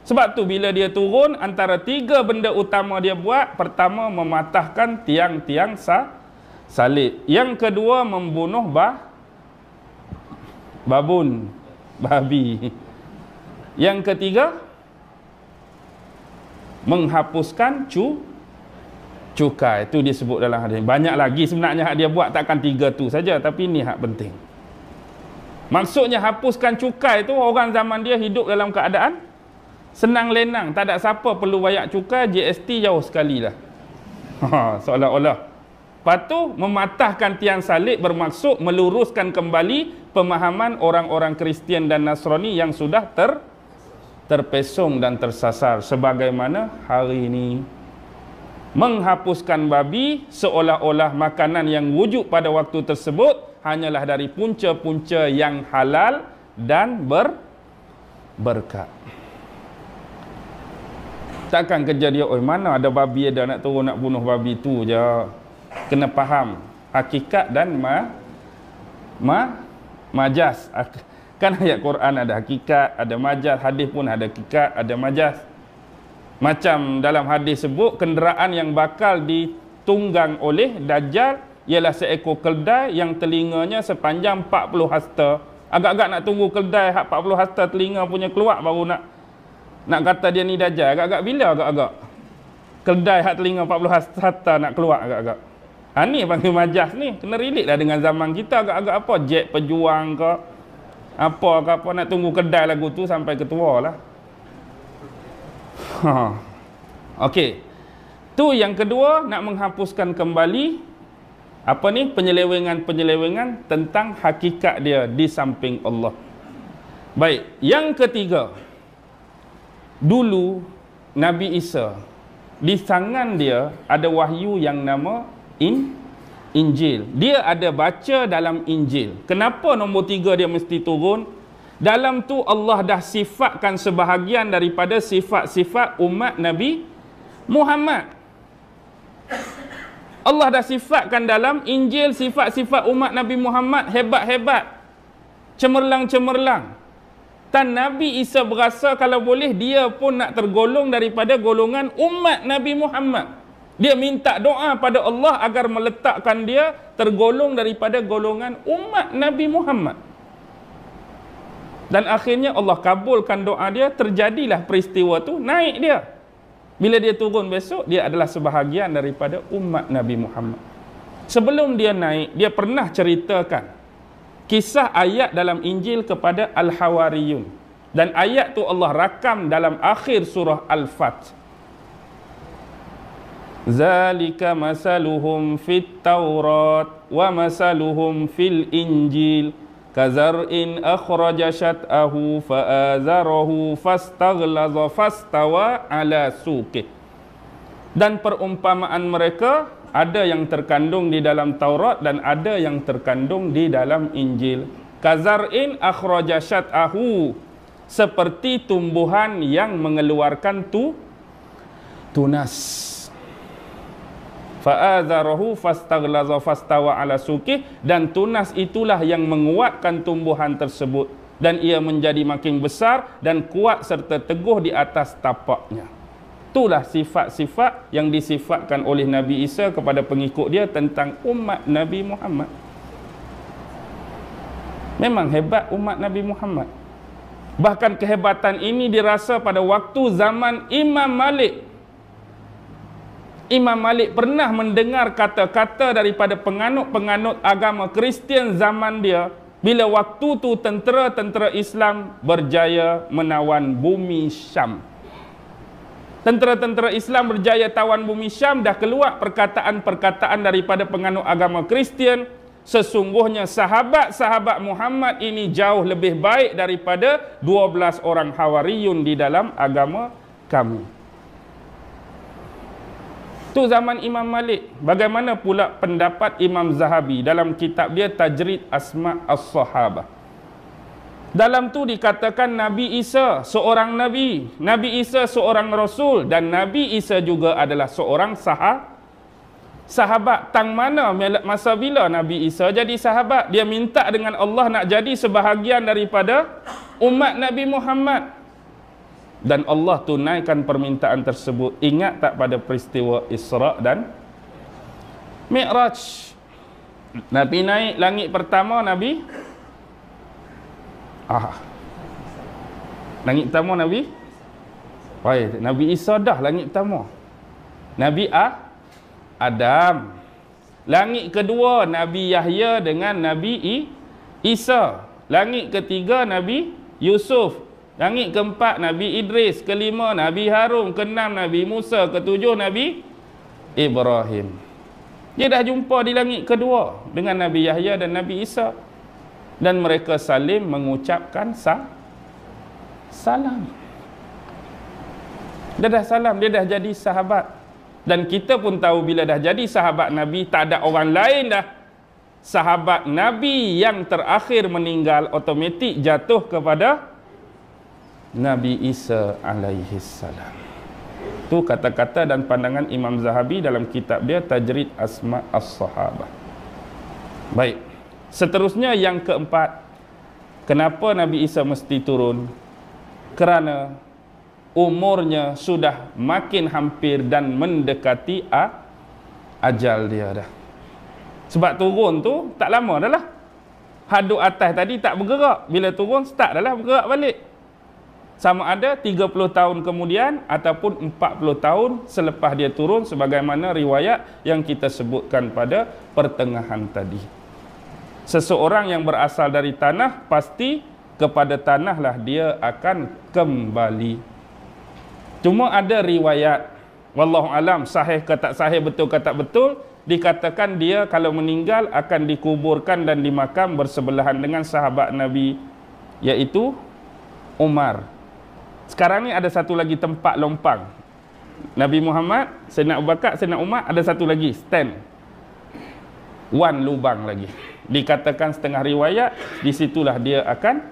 Sebab tu bila dia turun, antara 3 benda utama dia buat. Pertama, mematahkan tiang-tiang salib. Yang kedua, membunuh babi. Yang ketiga, menghapuskan cukai. Itu disebut dalam hadis. Banyak lagi sebenarnya hak dia buat, takkan 3 tu saja, tapi ni hak penting. Maksudnya hapuskan cukai tu, orang zaman dia hidup dalam keadaan senang lenang, tak ada siapa perlu bayar cukai, GST jauh sekali lah. Seolah-olah. Lepas tu mematahkan tiang salib bermaksud meluruskan kembali pemahaman orang-orang Kristian dan Nasrani yang sudah terpesong dan tersasar. Sebagaimana hari ini menghapuskan babi, seolah-olah makanan yang wujud pada waktu tersebut hanyalah dari punca-punca yang halal dan berkat. Takkan kerja dia, mana ada babi ada nak turun nak bunuh babi tu je. Kena faham hakikat dan majas. Kan ayat Quran ada hakikat, ada majas, hadis pun ada hakikat, ada majas. Macam dalam hadis sebut, kenderaan yang bakal ditunggang oleh Dajjal ialah seekor keldai yang telinganya sepanjang 40 hasta. Agak-agak nak tunggu keldai 40 hasta telinga punya keluar baru nak kata dia ni Dajjal. Agak-agak bila agak-agak keldai hak telinga 40 hasta nak keluar agak-agak. Ni panggil majas ni. Kena relate lah dengan zaman kita. Agak-agak apa, jet pejuang ke apa nak tunggu kedai lagu tu sampai ketua lah. Okey. Tu yang kedua, nak menghapuskan kembali penyelewengan tentang hakikat dia di samping Allah. Baik, yang ketiga, dulu Nabi Isa, di tangan dia ada wahyu yang nama Injil. Dia ada baca dalam Injil. Kenapa nombor 3 dia mesti turun? Dalam tu Allah dah sifatkan sebahagian daripada sifat-sifat umat Nabi Muhammad. Allah dah sifatkan dalam Injil sifat-sifat umat Nabi Muhammad hebat-hebat, cemerlang-cemerlang. Dan Nabi Isa berasa kalau boleh dia pun nak tergolong daripada golongan umat Nabi Muhammad. Dia minta doa pada Allah agar meletakkan dia tergolong daripada golongan umat Nabi Muhammad. Dan akhirnya Allah kabulkan doa dia, terjadilah peristiwa tu, naik dia. Bila dia turun besok, dia adalah sebahagian daripada umat Nabi Muhammad. Sebelum dia naik, dia pernah ceritakan kisah ayat dalam Injil kepada Al-Hawariyun. Dan ayat tu Allah rakam dalam akhir surah Al-Fat. Zalika masaluhum fit Taurat wa masaluhum fil Injil kazar'in akhraja syat'ahu fa'azarahu fastaghlaza fastawa ala suqih. Dan perumpamaan mereka ada yang terkandung di dalam Taurat dan ada yang terkandung di dalam Injil. Kazar'in akhraja syat'ahu, seperti tumbuhan yang mengeluarkan tunas. Fa'azarahu fastaghlaza fastawa ala suqih, dan tunas itulah yang menguatkan tumbuhan tersebut dan ia menjadi makin besar dan kuat serta teguh di atas tapaknya. Itulah sifat-sifat yang disifatkan oleh Nabi Isa kepada pengikut dia tentang umat Nabi Muhammad. Memang hebat umat Nabi Muhammad. Bahkan kehebatan ini dirasa pada waktu zaman Imam Malik. Imam Malik pernah mendengar kata-kata daripada penganut-penganut agama Kristian zaman dia, bila waktu tu tentera-tentera Islam berjaya menawan bumi Syam. Tentera-tentera Islam berjaya tawan bumi Syam, dah keluar perkataan-perkataan daripada penganut agama Kristian, sesungguhnya sahabat-sahabat Muhammad ini jauh lebih baik daripada 12 orang Hawariyun di dalam agama kami. Itu zaman Imam Malik. Bagaimana pula pendapat Imam Zahabi dalam kitab dia Tajrid Asma' As-Sahabah? Dalam tu dikatakan Nabi Isa seorang Nabi, Nabi Isa seorang Rasul, dan Nabi Isa juga adalah seorang sahabat. Tang mana masa bila Nabi Isa jadi sahabat? Dia minta dengan Allah nak jadi sebahagian daripada umat Nabi Muhammad. Dan Allah tunaikan permintaan tersebut. Ingat tak pada peristiwa Isra' dan Mi'raj? Nabi naik langit pertama, langit pertama Nabi Nabi Isa dah langit pertama. Nabi Adam. Langit kedua Nabi Yahya dengan Nabi Isa. Langit ketiga Nabi Yusuf. Langit keempat Nabi Idris. Kelima Nabi Harun. Keenam Nabi Musa. Ketujuh Nabi Ibrahim. Dia dah jumpa di langit kedua dengan Nabi Yahya dan Nabi Isa, dan mereka saling mengucapkan salam. Dia dah salam, dia dah jadi sahabat. Dan kita pun tahu bila dah jadi sahabat Nabi, tak ada orang lain dah. Sahabat Nabi yang terakhir meninggal automatik jatuh kepada Nabi Isa alaihi salam. Itu kata-kata dan pandangan Imam Zahabi dalam kitab dia Tajrid Asma' As-Sahabah. Baik. Seterusnya yang keempat, kenapa Nabi Isa mesti turun? Kerana umurnya sudah makin hampir dan mendekati ajal dia dah. Sebab turun tu tak lama dah lah. Hadut atas tadi tak bergerak, bila turun start dah lah bergerak balik. Sama ada 30 tahun kemudian ataupun 40 tahun selepas dia turun, sebagaimana riwayat yang kita sebutkan pada pertengahan tadi. Seseorang yang berasal dari tanah, pasti kepada tanahlah dia akan kembali. Cuma ada riwayat, wallahu alam sahih ke tak sahih, betul ke tak betul, dikatakan dia kalau meninggal akan dikuburkan dan dimakam bersebelahan dengan sahabat Nabi, iaitu Umar. Sekarang ni ada satu lagi tempat lompang. Nabi Muhammad, Sayyidina Abu Bakar, Sayyidina Umar, ada satu lagi stand. One lubang lagi. Dikatakan setengah riwayat, disitulah dia akan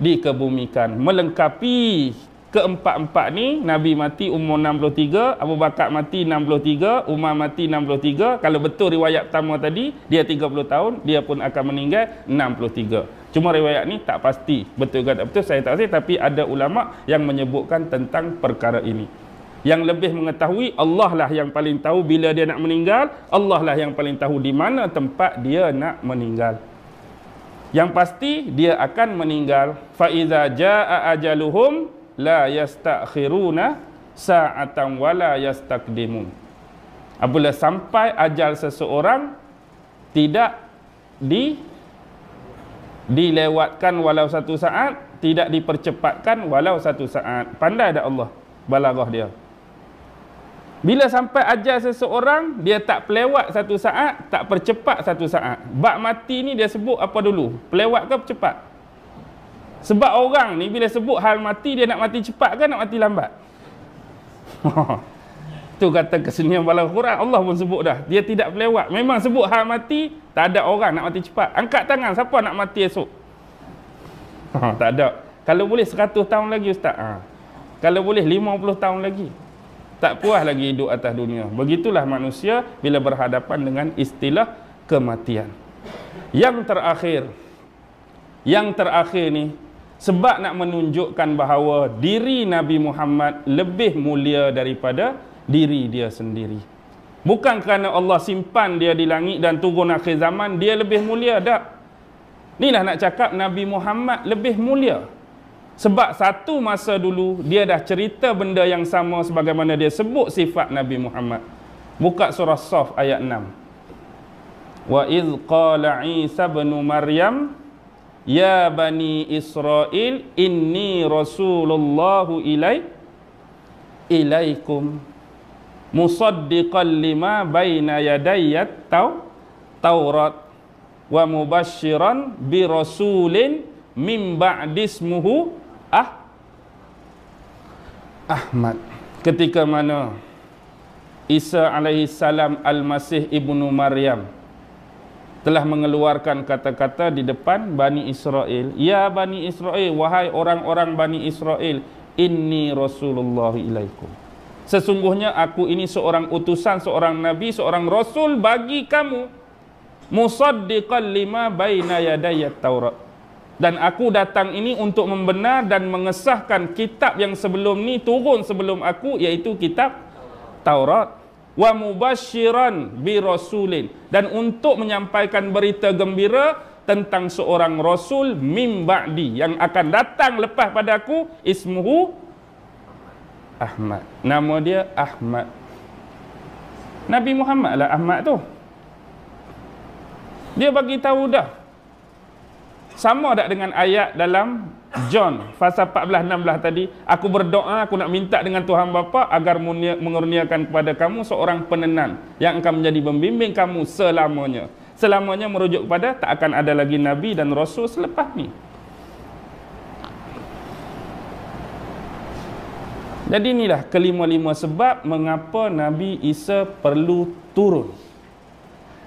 dikebumikan. Melengkapi keempat-empat ni, Nabi mati umur 63, Abu Bakar mati 63, Umar mati 63. Kalau betul riwayat pertama tadi, dia 30 tahun, dia pun akan meninggal 63. Cuma riwayat ni tak pasti, betul ke tak betul, saya tak pasti. Tapi ada ulama yang menyebutkan tentang perkara ini. Yang lebih mengetahui, Allah lah yang paling tahu bila dia nak meninggal. Allah lah yang paling tahu di mana tempat dia nak meninggal. Yang pasti dia akan meninggal. Fa iza jaa ajaluhum la yastakhiruna sa'atan wa la yastaqdimun. Apabila sampai ajal seseorang, tidak dilewatkan walau satu saat, tidak dipercepatkan walau satu saat. Pandai dah Allah balaghah dia. Bila sampai ajal seseorang, dia tak pelewat satu saat, tak percepat satu saat. Bab mati ni dia sebut apa dulu? Pelewat ke cepat? Sebab orang ni bila sebut hal mati, dia nak mati cepat ke nak mati lambat? Itu kata kesenian balaghah Quran. Allah pun sebut dah. Dia tidak pelewat. Memang sebut hal mati, tak ada orang nak mati cepat. Angkat tangan, siapa nak mati esok? Tak ada. Kalau boleh 100 tahun lagi Ustaz. Kalau boleh 50 tahun lagi. Tak puas lagi hidup atas dunia. Begitulah manusia bila berhadapan dengan istilah kematian. Yang terakhir ni, sebab nak menunjukkan bahawa diri Nabi Muhammad lebih mulia daripada diri dia sendiri. Bukan kerana Allah simpan dia di langit dan turun akhir zaman, dia lebih mulia. Tak. Inilah nak cakap Nabi Muhammad lebih mulia. Sebab satu masa dulu dia dah cerita benda yang sama sebagaimana dia sebut sifat Nabi Muhammad. Buka surah Shaf ayat 6. Wa idh qala Isa bin Maryam ya bani Israel inni rasulullahu ilaikum musaddiqan lima baina yadayyat Taurat wa mubasysyiran bi rasulin mim ba'dismuhu Ahmad. Ketika mana Isa alaihi salam al-Masih ibnu Maryam telah mengeluarkan kata-kata di depan Bani Israel, ya Bani Israel, wahai orang-orang Bani Israel, inni Rasulullah ilaikum, sesungguhnya aku ini seorang utusan, seorang nabi, seorang rasul bagi kamu, musaddiqan lima baina yadayat Taurat, dan aku datang ini untuk membenar dan mengesahkan kitab yang sebelum ni turun sebelum aku, iaitu kitab Taurat, wa mubasyiran bi rasulin, dan untuk menyampaikan berita gembira tentang seorang rasul mim ba'di, yang akan datang lepas padaku, ismuhu Ahmad, nama dia Ahmad. Nabi Muhammad lah Ahmad tu. Dia bagi tahu dah. Sama tak dengan ayat dalam John pasal 14-16 tadi, aku berdoa, aku nak minta dengan Tuhan Bapa agar mengurniakan kepada kamu seorang penenang yang akan menjadi pembimbing kamu selamanya. Selamanya merujuk kepada tak akan ada lagi nabi dan rasul selepas ni. Jadi inilah kelima-lima sebab mengapa Nabi Isa perlu turun.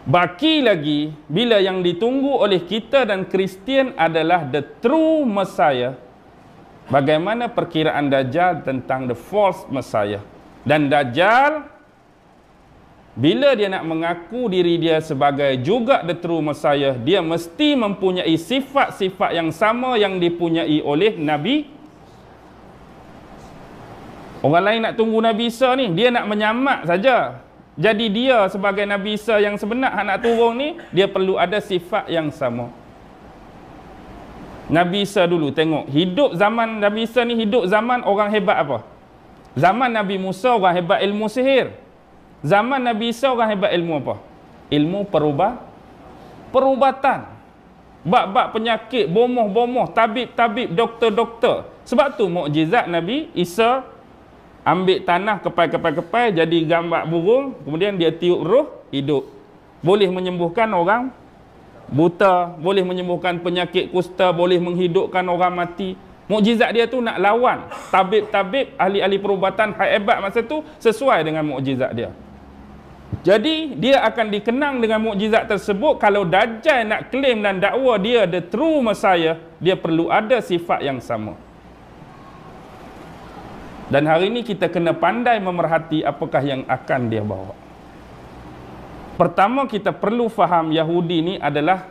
Baki lagi, bila yang ditunggu oleh kita dan Kristian adalah the true Messiah, bagaimana perkiraan Dajjal tentang the false Messiah. Dan Dajjal, bila dia nak mengaku diri dia sebagai juga the true Messiah, dia mesti mempunyai sifat-sifat yang sama yang dipunyai oleh Nabi. Orang lain nak tunggu Nabi Isa ni, dia nak menyamak saja. Jadi dia sebagai Nabi Isa yang sebenar nak turun ni, dia perlu ada sifat yang sama. Nabi Isa dulu tengok, hidup zaman Nabi Isa ni hidup zaman orang hebat apa? Zaman Nabi Musa orang hebat ilmu sihir. Zaman Nabi Isa orang hebat ilmu apa? Ilmu perubatan. Bab-bab penyakit, bomoh-bomoh, tabib-tabib, doktor-doktor. Sebab tu mukjizat Nabi Isa, ambil tanah, kepai-kepai, jadi gambar burung, kemudian dia tiup roh, hidup. Boleh menyembuhkan orang buta, boleh menyembuhkan penyakit kusta, boleh menghidupkan orang mati. Mukjizat dia tu nak lawan tabib-tabib, ahli-ahli perubatan hebat masa tu sesuai dengan mukjizat dia. Jadi dia akan dikenang dengan mukjizat tersebut. Kalau Dajjal nak claim dan dakwa dia the true Messiah, dia perlu ada sifat yang sama. Dan hari ini kita kena pandai memerhati apakah yang akan dia bawa. Pertama, kita perlu faham Yahudi ni adalah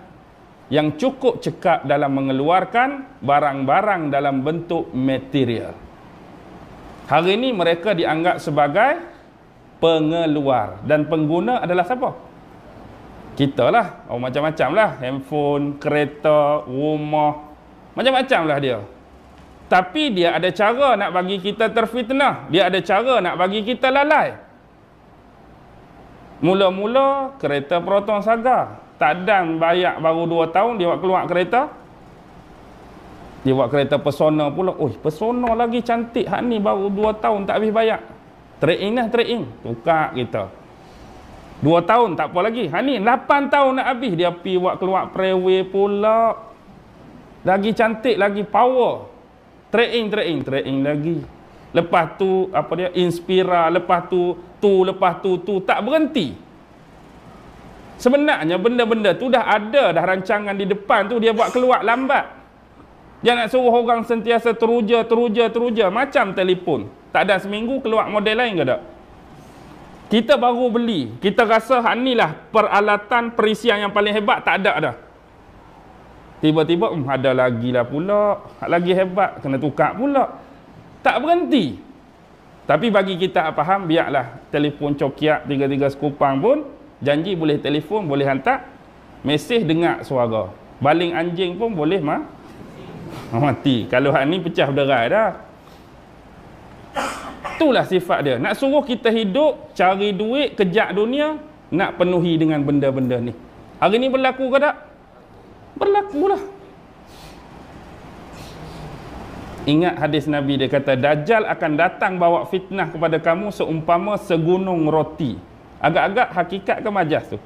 yang cukup cekap dalam mengeluarkan barang-barang dalam bentuk material. Hari ini mereka dianggap sebagai pengeluar, dan pengguna adalah siapa? Kita lah. Oh, macam-macam lah. Handphone, kereta, rumah, macam-macam lah dia. Tapi dia ada cara nak bagi kita terfitnah. Dia ada cara nak bagi kita lalai. Mula-mula kereta Proton Saga, tak dan bayar baru 2 tahun dia buat keluar kereta. Dia buat kereta Persona pula. Oi, Persona lagi cantik, hak ni baru 2 tahun tak habis bayar. Trade-in lah, trade-in. Tukar kita. 2 tahun tak apa lagi. Hak ni 8 tahun nak habis, dia pergi buat keluar Preowei pula. Lagi cantik, lagi power. Trade-in lagi. Lepas tu apa dia, Inspira, lepas tu tak berhenti. Sebenarnya benda-benda tu dah ada dah rancangan di depan tu, dia buat keluar lambat. Dia nak suruh orang sentiasa teruja macam telefon. Tak ada seminggu keluar model lain ke tak? Kita baru beli, kita rasa hak ni lah peralatan perisian yang paling hebat, tak ada dah. Tiba-tiba ada lagi lah pula, lagi hebat, kena tukar pula. Tak berhenti. Tapi bagi kita faham, biarlah telefon cokiak 33 sekupang pun janji boleh telefon, boleh hantar mesej, dengar suara. Baling anjing pun boleh mati. Kalau hak ni pecah berderai dah. Itulah sifat dia. Nak suruh kita hidup, cari duit, kejak dunia, nak penuhi dengan benda-benda ni. Hari ni berlaku ke tak? Berlakulah. Ingat hadis Nabi, dia kata Dajjal akan datang bawa fitnah kepada kamu seumpama segunung roti. Agak-agak hakikat ke majas tu?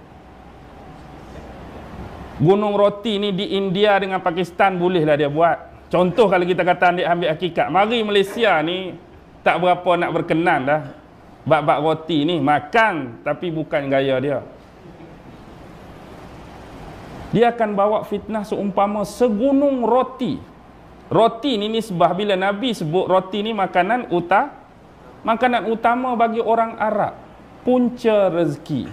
Gunung roti ni di India dengan Pakistan bolehlah dia buat. Contoh kalau kita kata ambil hakikat. Mari Malaysia ni tak berapa nak berkenan dah. Bab-bab roti ni makan tapi bukan gaya dia. Dia akan bawa fitnah seumpama segunung roti. Roti ni nisbah bila Nabi sebut roti ni makanan utama bagi orang Arab. Punca rezeki.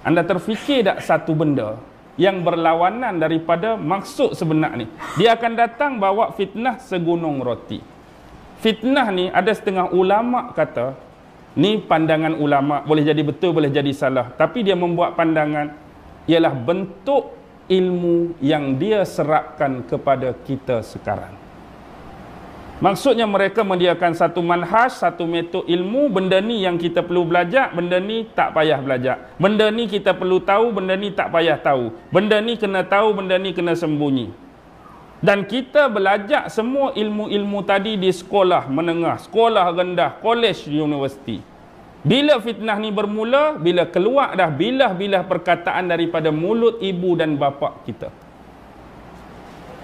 Anda terfikir tak satu benda yang berlawanan daripada maksud sebenar ni? Dia akan datang bawa fitnah segunung roti. Fitnah ni ada setengah ulama kata, ni pandangan ulama, boleh jadi betul, boleh jadi salah. Tapi dia membuat pandangan, ialah bentuk ilmu yang dia serapkan kepada kita sekarang. Maksudnya mereka menyediakan satu manhaj, satu metod ilmu, benda ni yang kita perlu belajar, benda ni tak payah belajar. Benda ni kita perlu tahu, benda ni tak payah tahu. Benda ni kena tahu, benda ni kena sembunyi. Dan kita belajar semua ilmu-ilmu tadi di sekolah menengah, sekolah rendah, kolej, universiti. Bila fitnah ni bermula, bila keluar dah bilah-bilah perkataan daripada mulut ibu dan bapa kita.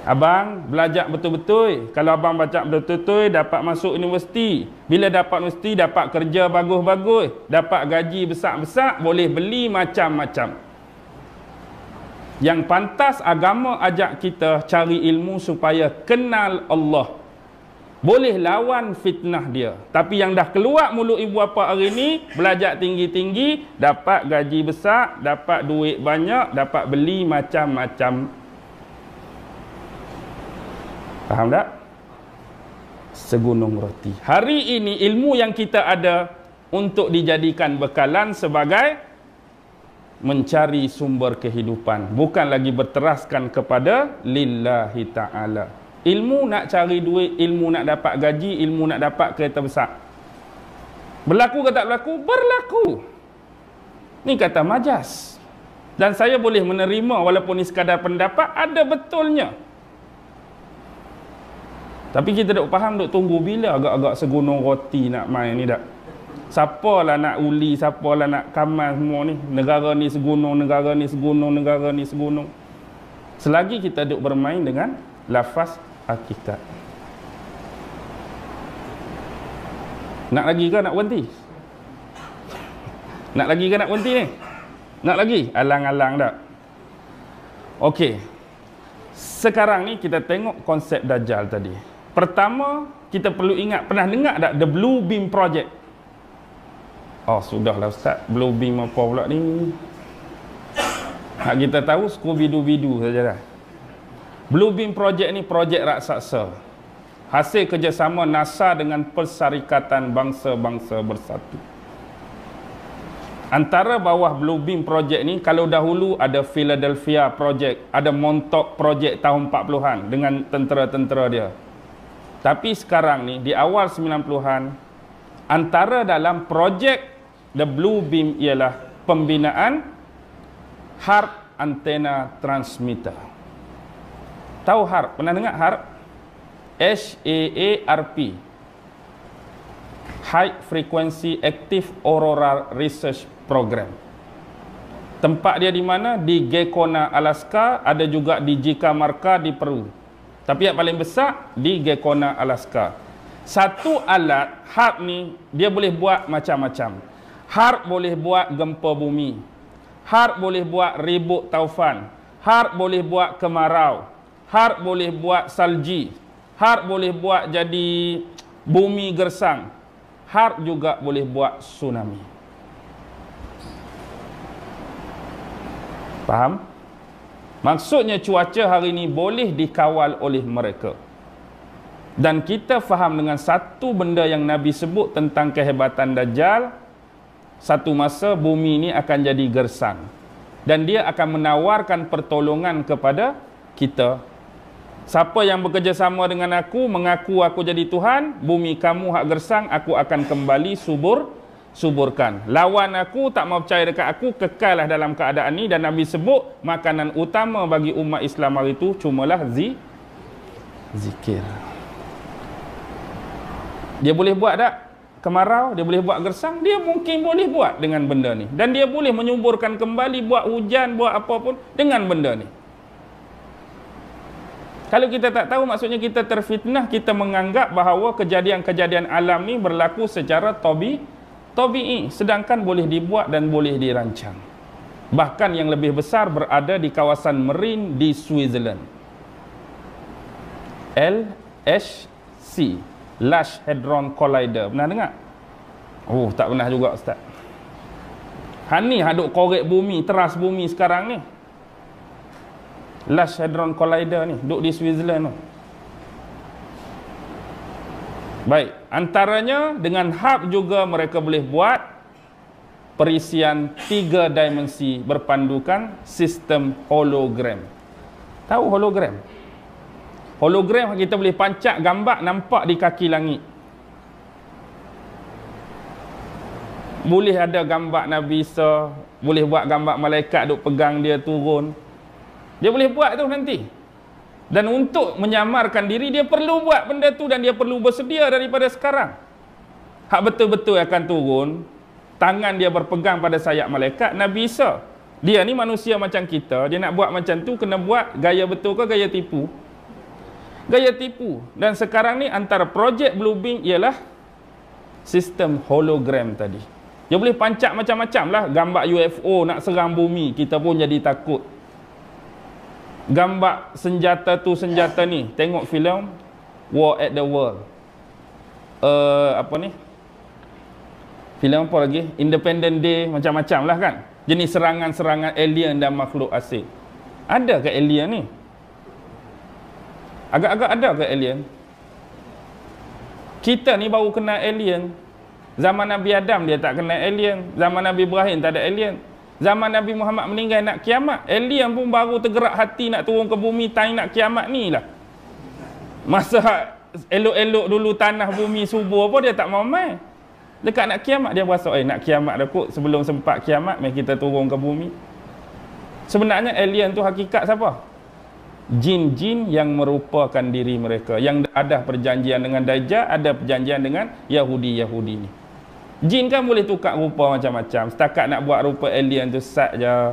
Abang belajar betul-betul. Kalau abang baca betul-betul, dapat masuk universiti. Bila dapat universiti, dapat kerja bagus-bagus, dapat gaji besar-besar, boleh beli macam-macam. Yang pantas agama ajak kita cari ilmu supaya kenal Allah. Boleh lawan fitnah dia. Tapi yang dah keluar mulut ibu bapa hari ni, belajar tinggi-tinggi, dapat gaji besar, dapat duit banyak, dapat beli macam-macam. Faham tak? Segunung roti. Hari ini ilmu yang kita ada untuk dijadikan bekalan sebagai mencari sumber kehidupan. Bukan lagi berteraskan kepada lillahi ta'ala. Ilmu nak cari duit, ilmu nak dapat gaji, ilmu nak dapat kereta besar. Berlaku ke tak berlaku? Berlaku. Ni kata majas. Dan saya boleh menerima walaupun ni sekadar pendapat, ada betulnya. Tapi kita tak faham, duk tunggu bila agak-agak segunung roti nak main ni tak. Siapalah nak uli, siapalah nak kamal semua ni. Negara ni segunung, negara ni segunung, negara ni segunung. Selagi kita duk bermain dengan lafaz hakikat. Nak lagi ke nak berhenti? Nak lagi ke nak berhenti ni? Nak lagi? Alang-alang tak? Okey. Sekarang ni kita tengok konsep Dajjal tadi. Pertama, kita perlu ingat, pernah dengar tak The Blue Beam Project? Oh, sudahlah Ustaz. Blue Beam apa pula ni? Hak kita tahu Scooby-Doo saja dah. Blue Beam Project ni projek raksasa. Hasil kerjasama NASA dengan Perserikatan Bangsa-Bangsa Bersatu. Antara bawah Blue Beam Project ni, kalau dahulu ada Philadelphia Project, ada Montauk Project tahun 40-an dengan tentera-tentera dia. Tapi sekarang ni, di awal 90-an, antara dalam projek The Blue Beam ialah pembinaan HAARP Antenna Transmitter. Tahu HAARP? Pernah dengar HAARP? HAARP. High Frequency Active Auroral Research Program. Tempat dia di mana? Di Gekona, Alaska. Ada juga di Jicamarca di Peru. Tapi yang paling besar di Gekona, Alaska. Satu alat HAARP ni dia boleh buat macam-macam. HAARP boleh buat gempa bumi. HAARP boleh buat ribut taufan. HAARP boleh buat kemarau. HAARP boleh buat salji. HAARP boleh buat jadi bumi gersang. HAARP juga boleh buat tsunami. Faham? Maksudnya cuaca hari ini boleh dikawal oleh mereka. Dan kita faham dengan satu benda yang Nabi sebut tentang kehebatan Dajjal. Satu masa bumi ini akan jadi gersang. Dan dia akan menawarkan pertolongan kepada kita. Siapa yang bekerjasama dengan aku, mengaku aku jadi Tuhan, bumi kamu hak gersang, aku akan kembali suburkan. Lawan aku, tak mau percaya dekat aku, kekallah dalam keadaan ni. Dan Nabi sebut makanan utama bagi umat Islam hari itu cumalah zikir. Dia boleh buat tak kemarau? Dia boleh buat gersang? Dia mungkin boleh buat dengan benda ni. Dan dia boleh menyuburkan kembali, buat hujan, buat apa pun dengan benda ni. Kalau kita tak tahu, maksudnya kita terfitnah, kita menganggap bahawa kejadian-kejadian alam ni berlaku secara tabi'i, sedangkan boleh dibuat dan boleh dirancang. Bahkan yang lebih besar berada di kawasan marine di Switzerland. LHC, Large Hadron Collider. Pernah dengar? Oh, tak pernah juga Ustaz. Ni haduk korek bumi, teras bumi sekarang ni. Large Hadron Collider ni, duduk di Switzerland tu. Baik, antaranya dengan hub juga mereka boleh buat perisian 3 dimensi berpandukan sistem hologram. Tahu hologram? Hologram kita boleh pancak gambar nampak di kaki langit. Boleh ada gambar Nabi Isa, boleh buat gambar malaikat duk pegang dia turun. Dia boleh buat tu nanti. Dan untuk menyamarkan diri, dia perlu buat benda tu dan dia perlu bersedia daripada sekarang. Hak betul-betul akan turun, tangan dia berpegang pada sayap malaikat. Nabi Isa, dia ni manusia macam kita, dia nak buat macam tu, kena buat gaya betul ke gaya tipu? Gaya tipu. Dan sekarang ni antara projek Bluebeam ialah sistem hologram tadi. Dia boleh pancak macam-macam lah. Gambar UFO nak serang bumi, kita pun jadi takut. Gambar senjata tu senjata ni, tengok filem War at the World, apa ni, filem apa lagi, Independence Day, macam-macam lah kan, jenis serangan-serangan alien dan makhluk asing. Ada ke alien ni? Agak-agak ada ke alien? Kita ni baru kenal alien. Zaman Nabi Adam dia tak kenal alien, zaman Nabi Ibrahim tak ada alien. Zaman Nabi Muhammad meninggal nak kiamat, alien pun baru tergerak hati nak turun ke bumi time nak kiamat ni lah. Masa elok-elok dulu tanah bumi subur pun dia tak mau main. Dekat nak kiamat dia berasa, nak kiamat dah kot, sebelum sempat kiamat mari kita turun ke bumi. Sebenarnya alien tu hakikat siapa? Jin-jin yang merupakan diri mereka, yang ada perjanjian dengan Dajjal, ada perjanjian dengan Yahudi-Yahudi ni. Jin kan boleh tukar rupa macam-macam. Setakat nak buat rupa alien tu sat je.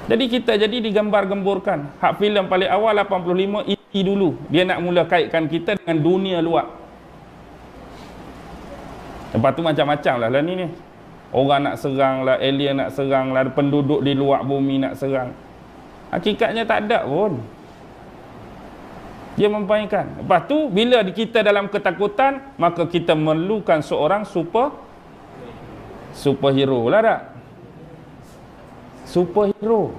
Jadi kita jadi digambar-gemburkan. Hak filem paling awal 85 E.T. dulu. Dia nak mula kaitkan kita dengan dunia luar. Lepas tu macam-macam lah ni. Orang nak serang lah, alien nak serang lah, penduduk di luar bumi nak serang. Hakikatnya tak ada pun. Dia mempainkan. Lepas tu, bila kita dalam ketakutan, maka kita memerlukan seorang superhero lah tak? Superhero.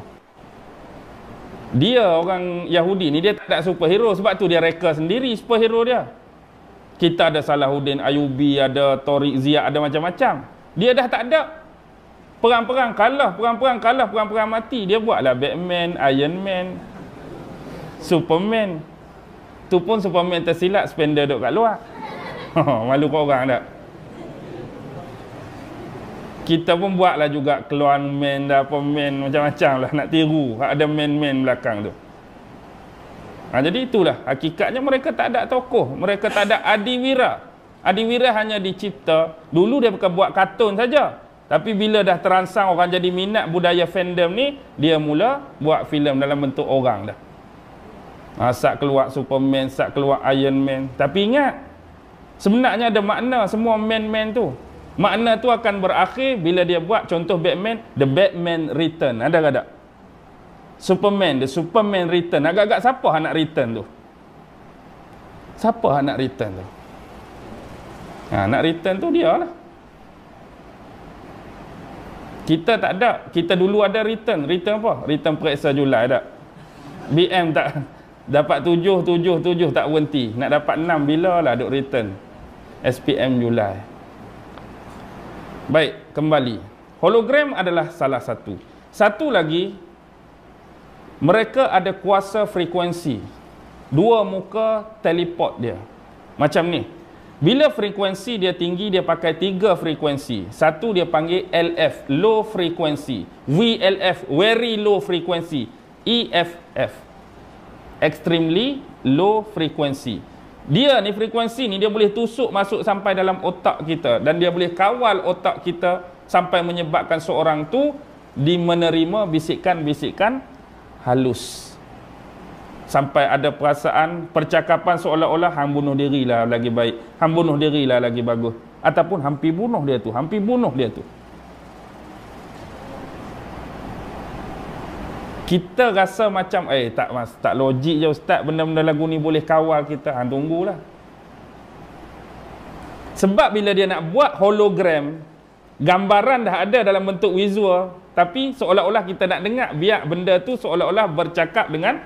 Dia orang Yahudi ni, dia tak ada superhero. Sebab tu dia reka sendiri superhero dia. Kita ada Salahuddin Ayyubi, ada Tariq Ziyad, ada macam-macam. Dia dah tak ada. Perang-perang kalah, perang-perang mati. Dia buatlah Batman, Iron Man, Superman. Tu pun Superman tersilap, spender duduk kat luar. Malu kau orang tak? Kita pun buatlah juga keluar man dah, apa man, macam-macam lah nak tiru. Ada man-man belakang tu. Jadi itulah hakikatnya, mereka tak ada tokoh, mereka tak ada adiwira. Adiwira hanya dicipta. Dulu dia bukan buat kartun saja. Tapi bila dah terangsang orang jadi minat budaya fandom ni, dia mula buat filem dalam bentuk orang dah. Sat keluar Superman, sat keluar Iron Man. Tapi ingat, sebenarnya ada makna semua man-man tu. Makna tu akan berakhir bila dia buat contoh Batman, The Batman Return. Ada ke tak? Superman, The Superman Return. Agak-agak siapa nak return tu? Siapa nak return tu? Nak return tu dia lah. Kita tak ada. Kita dulu ada return. Return apa? Return periksa Julai tak? BM tak dapat 7 tak berhenti. Nak dapat 6 bila lah duk return. SPM Julai. Baik, kembali. Hologram adalah salah satu. Satu lagi, Mereka ada kuasa frekuensi. Dua muka teleport dia. Macam ni. Bila frekuensi dia tinggi, dia pakai 3 frekuensi. Satu dia panggil LF, low frequency. VLF, very low frequency. EFF, extremely low frequency. Dia ni, frekuensi ni, dia boleh tusuk masuk sampai dalam otak kita. Dan dia boleh kawal otak kita sampai menyebabkan seorang tu menerima bisikan-bisikan halus. Sampai ada perasaan percakapan seolah-olah hang bunuh dirilah lagi baik, hang bunuh dirilah lagi bagus, ataupun hampir bunuh dia tu, hampir bunuh dia tu. Kita rasa macam tak logik je ustaz, benda-benda lagu ni boleh kawal kita. Hang tunggulah. Sebab bila dia nak buat hologram, gambaran dah ada dalam bentuk visual, tapi seolah-olah kita nak dengar, biar benda tu seolah-olah bercakap dengan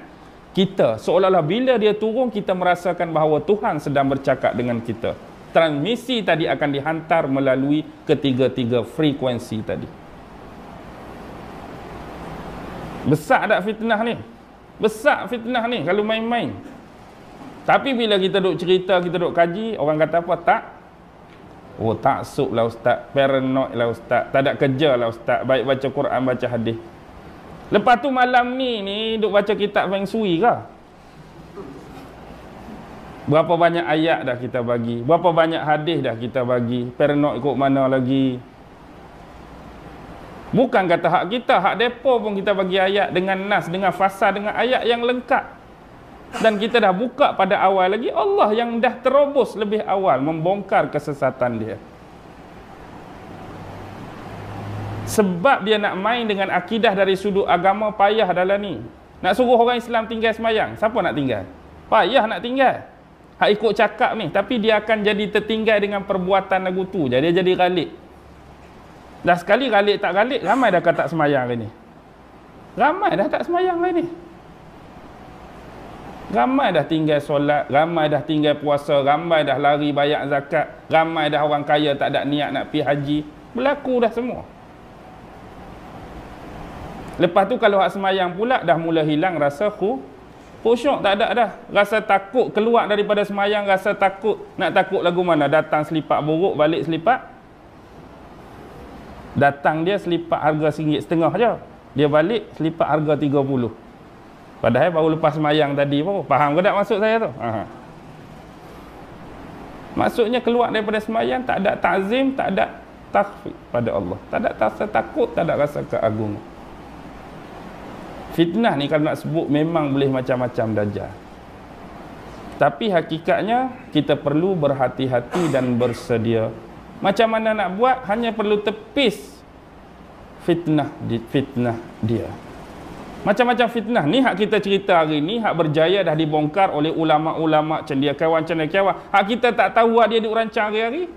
kita. Seolah-olah bila dia turun, kita merasakan bahawa Tuhan sedang bercakap dengan kita. Transmisi tadi akan dihantar melalui ketiga-tiga frekuensi tadi. Besar tak fitnah ni? Besar fitnah ni kalau main-main. Tapi bila kita duk cerita, kita duk kaji, orang kata apa? Tak. Oh, taksub lah ustaz, paranoid lah ustaz, tak ada kerja lah ustaz, baik baca Quran, baca hadis. Lepas tu malam ni duk baca kitab Feng Shui ke? Berapa banyak ayat dah kita bagi, berapa banyak hadis dah kita bagi, paranoid ikut mana lagi? Bukan kata hak kita, hak depa pun kita bagi ayat dengan nas, dengan fasal, dengan ayat yang lengkap. Dan kita dah buka pada awal lagi, Allah yang dah terobos lebih awal membongkar kesesatan dia. Sebab dia nak main dengan akidah dari sudut agama, payah dalam ni. Nak suruh orang Islam tinggal semayang, siapa nak tinggal? Payah nak tinggal. Hak ikut cakap ni, tapi dia akan jadi tertinggal dengan perbuatan lagu tu. Jadi dia jadi galik. Dah sekali galik tak galik, ramai dah tak semayang hari ni. Ramai dah tak semayang hari ni. Ramai dah tinggal solat, ramai dah tinggal puasa, ramai dah lari bayar zakat, ramai dah orang kaya tak ada niat nak pergi haji. Berlaku dah semua. Lepas tu kalau hak semayang pula dah mula hilang rasa khusyuk, tak ada dah. Rasa takut keluar daripada semayang, rasa takut. Nak takut lagu mana? Datang selipak buruk, balik selipak. Datang dia selipak harga RM1.50 je. Dia balik selipak harga RM30. Padahal baru lepas semayang tadi pun. Faham ke tak maksud saya tu? Maksudnya keluar daripada semayang tak ada ta'zim, tak ada takhfif pada Allah. Tak ada rasa takut, tak ada rasa keagungan. Fitnah ni kalau nak sebut memang boleh macam-macam dajjal. Tapi hakikatnya kita perlu berhati-hati dan bersedia. Macam mana nak buat? Hanya perlu tepis fitnah dia. Macam-macam fitnah ni hak kita cerita hari ni, hak berjaya dah dibongkar oleh ulama-ulama cendekiawan. Hak kita tak tahu hak dia duk rancang hari-hari.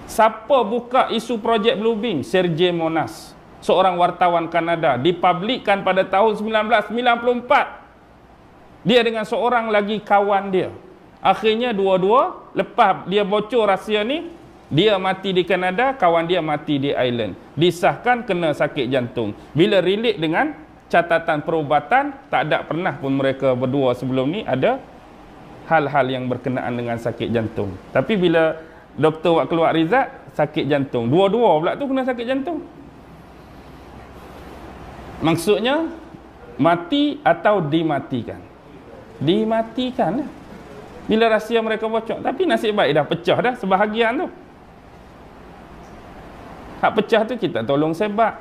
Siapa buka isu projek Bluebeam? Sergey Monas, seorang wartawan Kanada, dipublikkan pada tahun 1994. Dia dengan seorang lagi kawan dia. Akhirnya dua-dua, lepas dia bocor rahsia ni, dia mati di Kanada, kawan dia mati di Ireland. Disahkan kena sakit jantung. Bila relate dengan catatan perubatan, tak ada pernah pun mereka berdua sebelum ni ada hal-hal yang berkenaan dengan sakit jantung. Tapi bila doktor buat keluar result, sakit jantung. Dua-dua pula tu kena sakit jantung. Maksudnya mati atau dimatikan. Dimatikan lah. Bila rahsia mereka bocor. Tapi nasib baik dah pecah dah sebahagian tu. Hak pecah tu kita tolong sebab.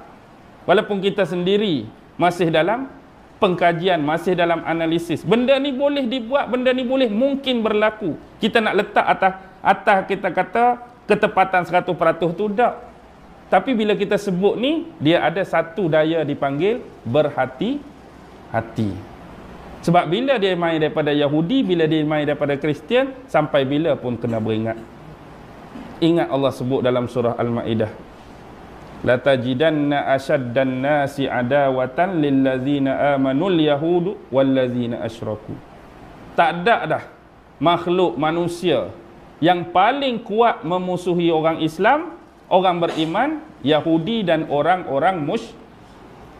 Walaupun kita sendiri masih dalam pengkajian, masih dalam analisis. Benda ni boleh dibuat, benda ni boleh mungkin berlaku. Kita nak letak atas kita kata ketepatan 100% tu tak. Tapi bila kita sebut ni, dia ada satu daya dipanggil berhati-hati. Sebab bila dia main daripada Yahudi, bila dia main daripada Kristian, sampai bila pun kena beringat. Ingat Allah sebut dalam surah Al-Ma'idah. La tajidanna ashaddan nasi adawatan lillazina amanul yahudu wallazina asyraku. Tak ada dah makhluk manusia yang paling kuat memusuhi orang Islam, orang beriman, Yahudi dan orang-orang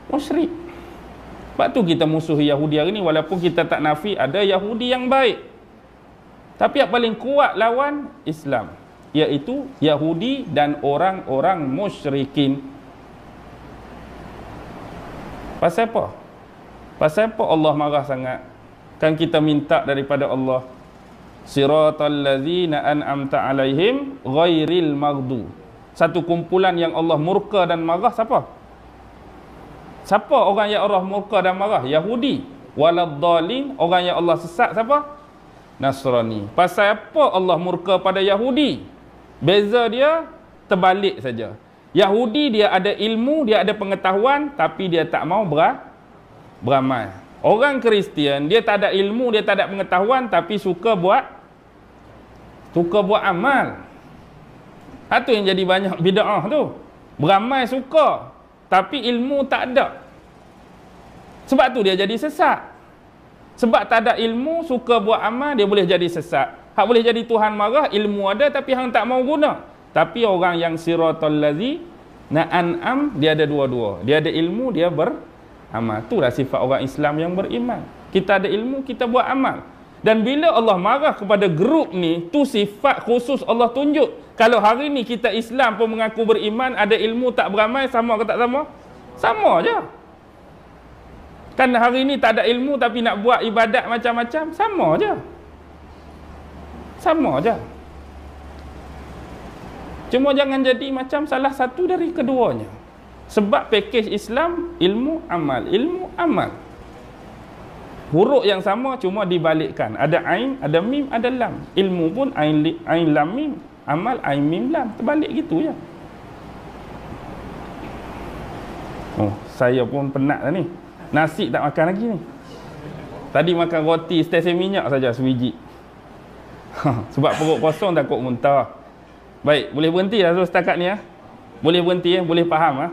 musyrik. Sebab tu kita musuhi Yahudi hari ni, walaupun kita tak nafi ada Yahudi yang baik. Tapi yang paling kuat lawan Islam, iaitu Yahudi dan orang-orang musyrikin. Pasal apa? Pasal apa Allah marah sangat? Kan kita minta daripada Allah, siratal ladzina an'amta alaihim ghairil maghdu. Satu kumpulan yang Allah murka dan marah siapa? Siapa orang yang Allah murka dan marah? Yahudi. Waladdallin, orang yang Allah sesat siapa? Nasrani. Pasal apa Allah murka pada Yahudi? Beza dia terbalik saja. Yahudi dia ada ilmu, dia ada pengetahuan, tapi dia tak mau beramal. Orang Kristian dia tak ada ilmu, dia tak ada pengetahuan, tapi suka buat amal. Itu yang jadi banyak bid'ah tu. Beramal suka, tapi ilmu tak ada. Sebab tu dia jadi sesat. Sebab tak ada ilmu, suka buat amal, dia boleh jadi sesat. Hak boleh jadi Tuhan marah, ilmu ada tapi hang tak mau guna. Tapi orang yang siratal ladzina an'am, dia ada dua-dua. Dia ada ilmu, dia beramal. Itulah sifat orang Islam yang beriman. Kita ada ilmu, kita buat amal. Dan bila Allah marah kepada grup ni, tu sifat khusus Allah tunjuk. Kalau hari ni kita Islam pun mengaku beriman, ada ilmu tak beramal, sama ke tak sama? Sama je. Kan hari ni tak ada ilmu tapi nak buat ibadat macam-macam, sama je. Sama je. Cuma jangan jadi macam salah satu dari keduanya. Sebab pakej Islam, ilmu, amal. Ilmu, amal. Huruf yang sama cuma dibalikkan. Ada ain, ada mim, ada lam. Ilmu pun ain lam mim. Amal ain mim lam. Terbalik gitu je. Oh, saya pun penat dah ni. Nasi tak makan lagi ni. Tadi makan roti stesen minyak saja sebiji. Sebab perut kosong takut muntah. Baik, boleh berhenti dah setakat ni ya. Boleh berhenti ya, boleh faham ah.